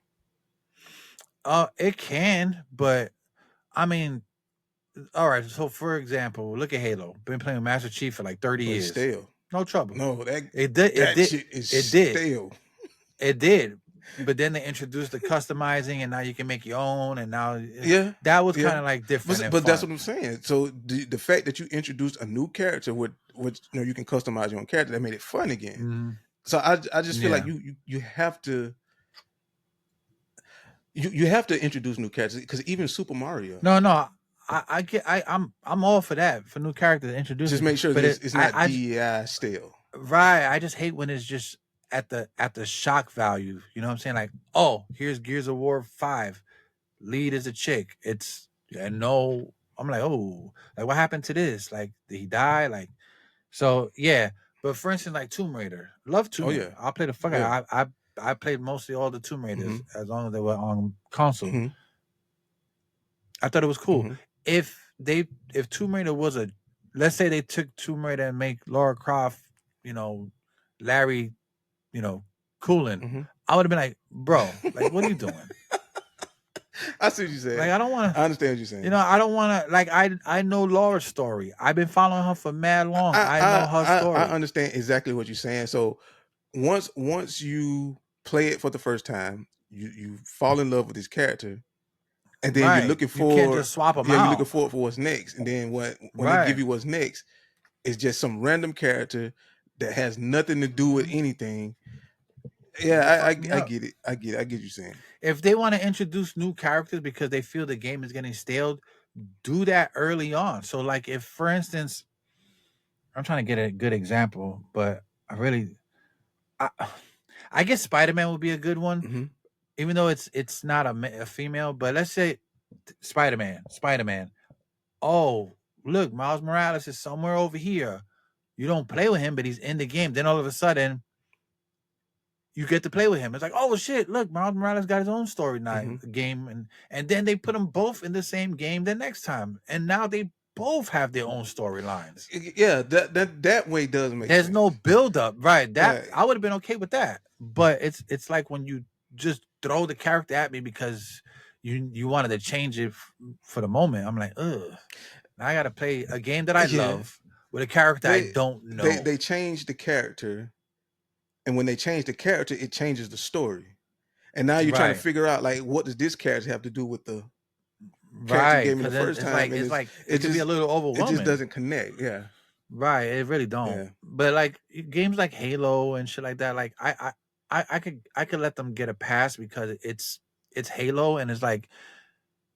It can, but I mean, all right. So for example, look at Halo. Been playing with Master Chief for like 30 years. Stale. No trouble. No, it did. Stale. It did. But then they introduced the customizing, and now you can make your own. And now, that was kind of like different. But that's what I'm saying. So the fact that you introduced a new character, which you can customize your own character, that made it fun again. So I just feel like you have to. You have to introduce new characters because even Super Mario. No, I'm all for that, for new characters introduced. Just make sure that it's not DEI stale. Right. I just hate when it's just at the shock value. You know what I'm saying? Like, oh, here's Gears of War 5. Lead is a chick. I'm like, oh, like what happened to this? Like, did he die? Like, so yeah. But for instance, like Tomb Raider. Love Tomb Raider. I'll play the fuck out. I played mostly all the Tomb Raiders as long as they were on console. I thought it was cool. If Tomb Raider was let's say they took Tomb Raider and make Lara Croft, Larry, cooling, I would have been like, bro, like what are you doing? I see what you're saying. Like I don't want to. I understand what you're saying. I don't want to. Like I know Laura's story. I've been following her for mad long. I know her story. I understand exactly what you're saying. So once you play it for the first time, you fall in love with this character, and then you're looking for. You can't just swap them out. You're looking for what's next, and then when they give you what's next, it's just some random character that has nothing to do with anything. Yeah, I get it. I get what you're saying. If they want to introduce new characters because they feel the game is getting stale, do that early on. So, like, if, for instance, I'm trying to get a good example, but I guess Spider-Man would be a good one, Mm-hmm. even though it's not a female. But let's say Spider-Man. Oh, look, Miles Morales is somewhere over here. You don't play with him, but he's in the game. Then all of a sudden, you get to play with him. It's like, oh shit, look, Miles Morales got his own story game, and then they put them both in the same game the next time, and now they both have their own storylines. Yeah, that way does make There's sense. no build up, right? That I would have been okay with that, but it's like when you just throw the character at me because you wanted to change it for the moment. I'm like, ugh, now I got to play a game that I love with a character I don't know. They changed the character. And when they change the character, it changes the story. And now you're trying to figure out, like, what does this character have to do with the character you gave me the first time? It could be a little overwhelming. It just doesn't connect. Yeah. Right. It really don't. Yeah. But like games like Halo and shit like that, like I could let them get a pass because it's Halo, and it's like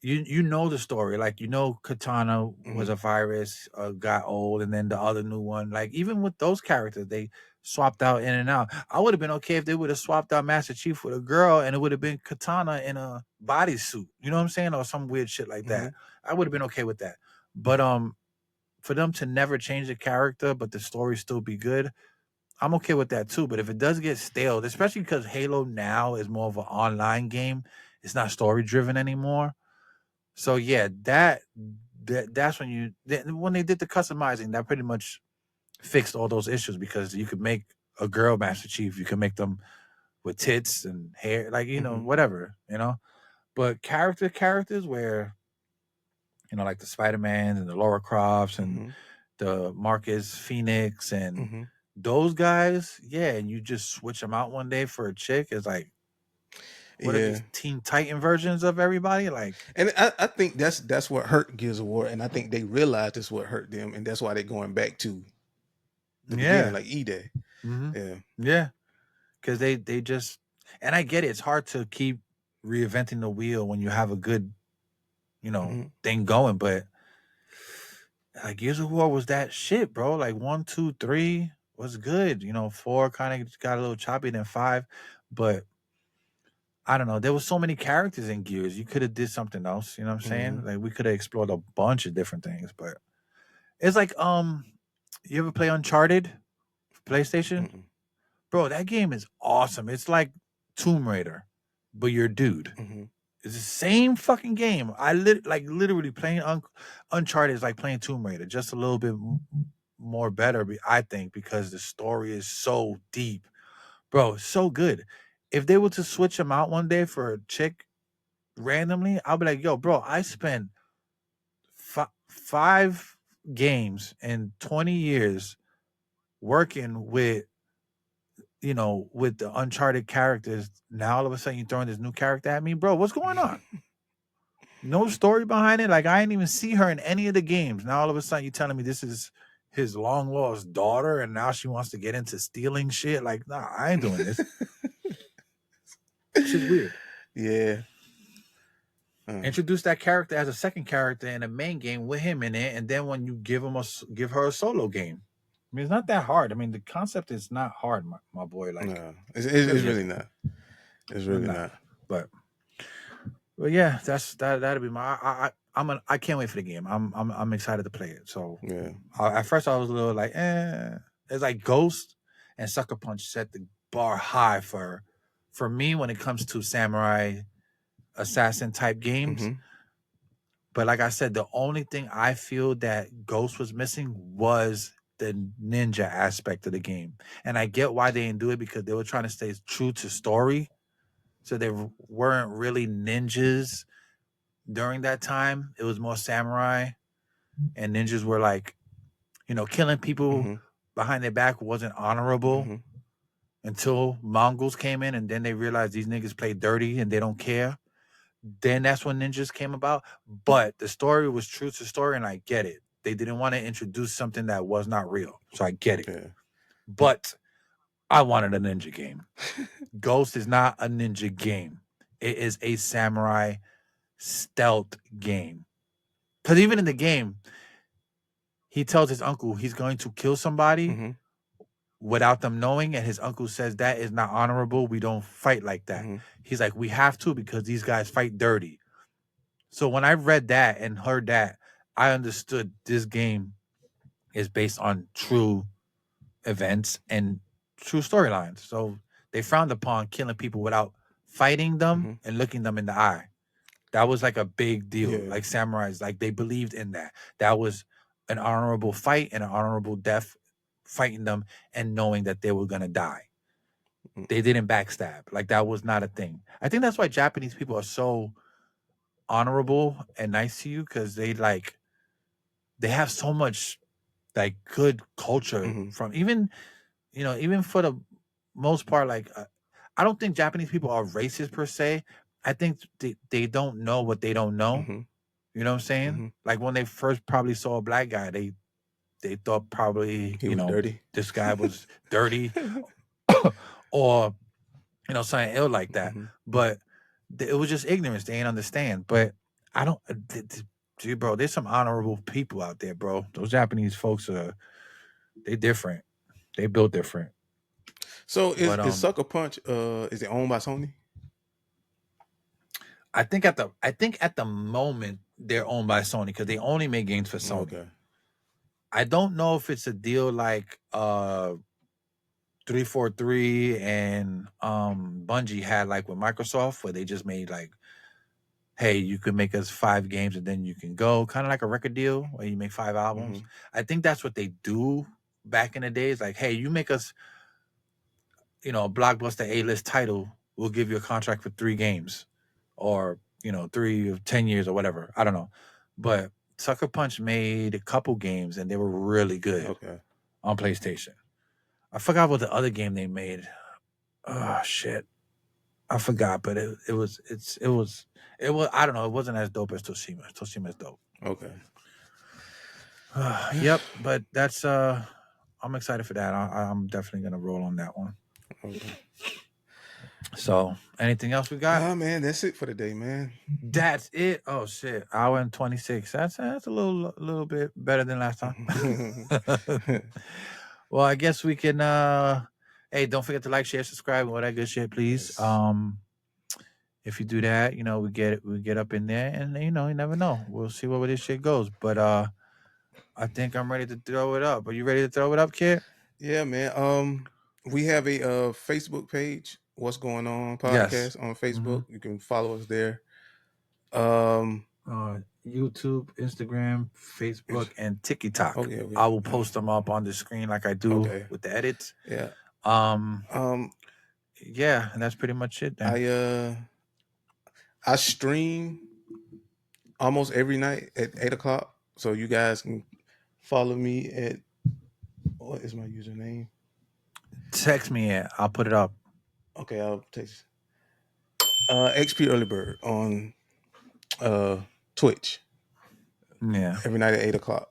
you know the story. Like, you know, Katana was a virus, got old, and then the other new one. Like, even with those characters, they swapped out in and out. I would have been okay if they would have swapped out Master Chief with a girl and it would have been Katana in a bodysuit. You know what I'm saying? Or some weird shit like that. I would have been okay with that. But for them to never change the character but the story still be good, I'm okay with that too. But if it does get stale, especially because Halo now is more of an online game, it's not story driven anymore. So yeah, that's when they did the customizing, that pretty much fixed all those issues, because you could make a girl Master Chief, you can make them with tits and hair, like, you know, whatever, you know. But characters where, you know, like the Spider-Man and the Lara Crofts and the Marcus Phoenix and those guys, and you just switch them out one day for a chick, it's like, what are these Teen Titan versions of everybody? Like, and I think that's what hurt Gears of War, and I think they realized that's what hurt them, and that's why they're going back to the beginning, like E-Day. Yeah, because they just, and I get it, it's hard to keep reinventing the wheel when you have a good, you know, thing going, but like Gears of War was that shit, bro. Like 1, 2, 3 was good, you know. 4 kind of got a little choppy, then 5, but I don't know. There was so many characters in Gears. You could have did something else. You know what I'm saying? Like, we could have explored a bunch of different things. But it's like, you ever play Uncharted, PlayStation? Bro, that game is awesome. It's like Tomb Raider, but you're a dude. It's the same fucking game. Literally playing Uncharted is like playing Tomb Raider, just a little bit more better, I think, because the story is so deep. Bro, so good. If they were to switch them out one day for a chick randomly, I'll be like, yo, bro, I spent 5 games and 20 years working with, you know, with the Uncharted characters. Now all of a sudden you're throwing this new character at me, bro. What's going on? No story behind it. Like, I didn't even see her in any of the games. Now all of a sudden you're telling me this is his long lost daughter, and now she wants to get into stealing shit. Like, nah, I ain't doing this. Shit's weird. Yeah. Introduce that character as a second character in a main game with him in it, and then when you give her a solo game. I mean, it's not that hard. I mean, the concept is not hard, my boy. Like, no, it's really not. It's really not. But yeah, that'll be my. I can't wait for the game. I'm excited to play it. So yeah. At first I was a little like, It's like Ghost and Sucker Punch set the bar high for me when it comes to samurai assassin type games. But like I said, the only thing I feel that Ghost was missing was the ninja aspect of the game. And I get why they didn't do it, because they were trying to stay true to story. So they weren't really ninjas during that time. It was more samurai, and ninjas were like, you know, killing people behind their back wasn't honorable until Mongols came in, and then they realized these niggas play dirty and they don't care. Then that's when ninjas came about. But the story was true to story, and I get it. They didn't want to introduce something that was not real. So I get it. Yeah. But I wanted a ninja game. Ghost is not a ninja game. It is a samurai stealth game. Because even in the game, he tells his uncle he's going to kill somebody without them knowing, and his uncle says that is not honorable. We don't fight like that. He's like, we have to because these guys fight dirty. So when I read that and heard that, I understood this game is based on true events and true storylines. So they frowned upon killing people without fighting them and looking them in the eye. That was like a big deal. Yeah. Like samurais, like they believed in that. That was an honorable fight and an honorable death, fighting them and knowing that they were gonna die. They didn't backstab. Like that was not a thing. I think that's why Japanese people are so honorable and nice to you, because they have so much like good culture from even for the most part. Like I don't think Japanese people are racist per se. I think they don't know what they don't know. You know what I'm saying? Like when they first probably saw a black guy, they thought probably he was dirty. This guy was dirty or something ill like that. But it was just ignorance. They ain't understand. But I don't, dude, bro. There's some honorable people out there, bro. Those Japanese folks they different. They built different. So is Sucker Punch is it owned by Sony? I think at the moment they're owned by Sony because they only make games for Sony. Okay. I don't know if it's a deal like 343 and Bungie had like with Microsoft, where they just made like, hey, you can make us 5 games and then you can go, kind of like a record deal where you make 5 albums. I think that's what they do back in the days. Like, hey, you make us, a blockbuster A-list title, we'll give you a contract for 3 games, or 3 or 10 years or whatever. I don't know, but Sucker Punch made a couple games and they were really good on PlayStation. I forgot what the other game they made. Oh shit, I forgot. But it was I don't know. It wasn't as dope as Tsushima. Tsushima's dope. Okay. Yep. But that's I'm excited for that. I'm definitely gonna roll on that one. Okay. So, anything else we got? Man, that's it for the day, man. That's it. Oh shit, hour and 26. That's a little bit better than last time. Well, I guess we can. Hey, don't forget to like, share, subscribe, and all that good shit, please. Yes. If you do that, we get up in there, and you never know. We'll see where this shit goes. But I think I'm ready to throw it up. Are you ready to throw it up, kid? Yeah, man. We have a Facebook page, What's Going On podcast on Facebook. You can follow us there. YouTube, Instagram, Facebook, and TikTok. Okay, I will post them up on the screen like I do with the edits. Yeah. Yeah, and that's pretty much it then. I stream almost every night at 8:00, so you guys can follow me at, what is my username? Text me it. I'll put it up. Okay, I'll text. XP Early Bird on Twitch. Yeah. Every night at 8:00.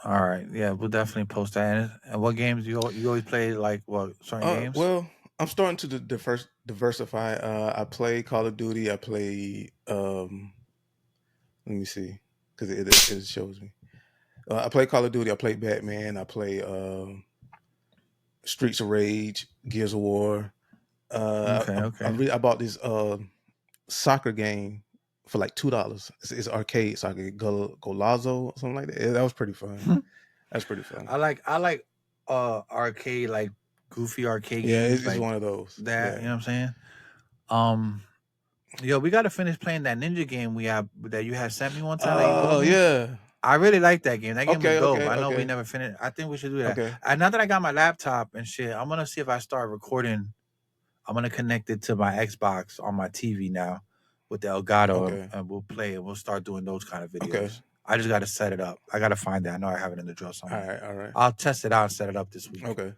All right. Yeah, we'll definitely post that. And what games you always play? Like what certain games? Well, I'm starting to diversify. I play Call of Duty. I play. Let me see, because it shows me. I play Call of Duty. I play Batman. I play Streets of Rage, Gears of War. Okay. I bought this soccer game for like $2. It's arcade soccer, Golazo or something like that. That was pretty fun. That's pretty fun. I like arcade, like goofy arcade games. Yeah, it's like one of those. That you know what I'm saying? Yo, we gotta finish playing that ninja game that you had sent me one time. Oh yeah. I really like that game. That game was dope. Okay, I know we never finished. I think we should do that. Okay. Now that I got my laptop and shit, I'm gonna see if I start recording. I'm gonna connect it to my Xbox on my TV now with the Elgato, and we'll play and we'll start doing those kind of videos. Okay. I just gotta set it up. I gotta find it. I know I have it in the drawer somewhere. All right. I'll test it out and set it up this week. Okay.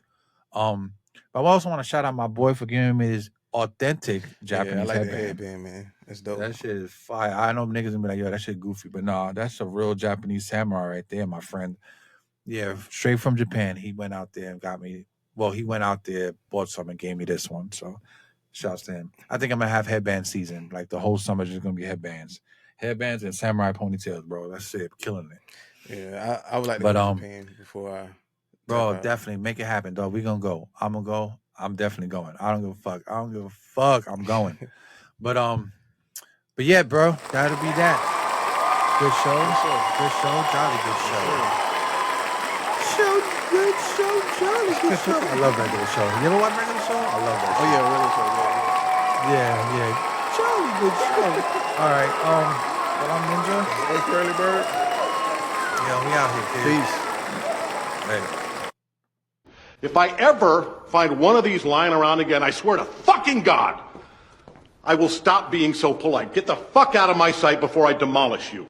But I also want to shout out my boy for giving me his authentic Japanese I like headband. that headband, man. That's dope. That shit is fire. I know niggas gonna be like, yo, that shit goofy, but nah, that's a real Japanese samurai right there, my friend. Yeah, straight from Japan. He went out there and got me. Well, he went out there, bought some, and gave me this one. So, shouts to him. I think I'm gonna have headband season. Like the whole summer, just gonna be headbands and samurai ponytails, bro. That's it, killing it. Yeah, I would like to go to Japan before I. Bro, definitely make it happen, dog. We gonna go. I'm gonna go. I'm definitely going. I don't give a fuck. I'm going. But yeah, bro, that'll be that. Good show. Good show. Jolly good show. Good show. Jolly good show. I love regular show. You ever watch regular show? I love that show. Oh yeah, regular show. Yeah. Jolly good show. All right. Well, I'm Ninja. Hey, Curly Bird. Yeah, we out here, kid. Peace. Hey. If I ever find one of these lying around again, I swear to fucking God, I will stop being so polite. Get the fuck out of my sight before I demolish you.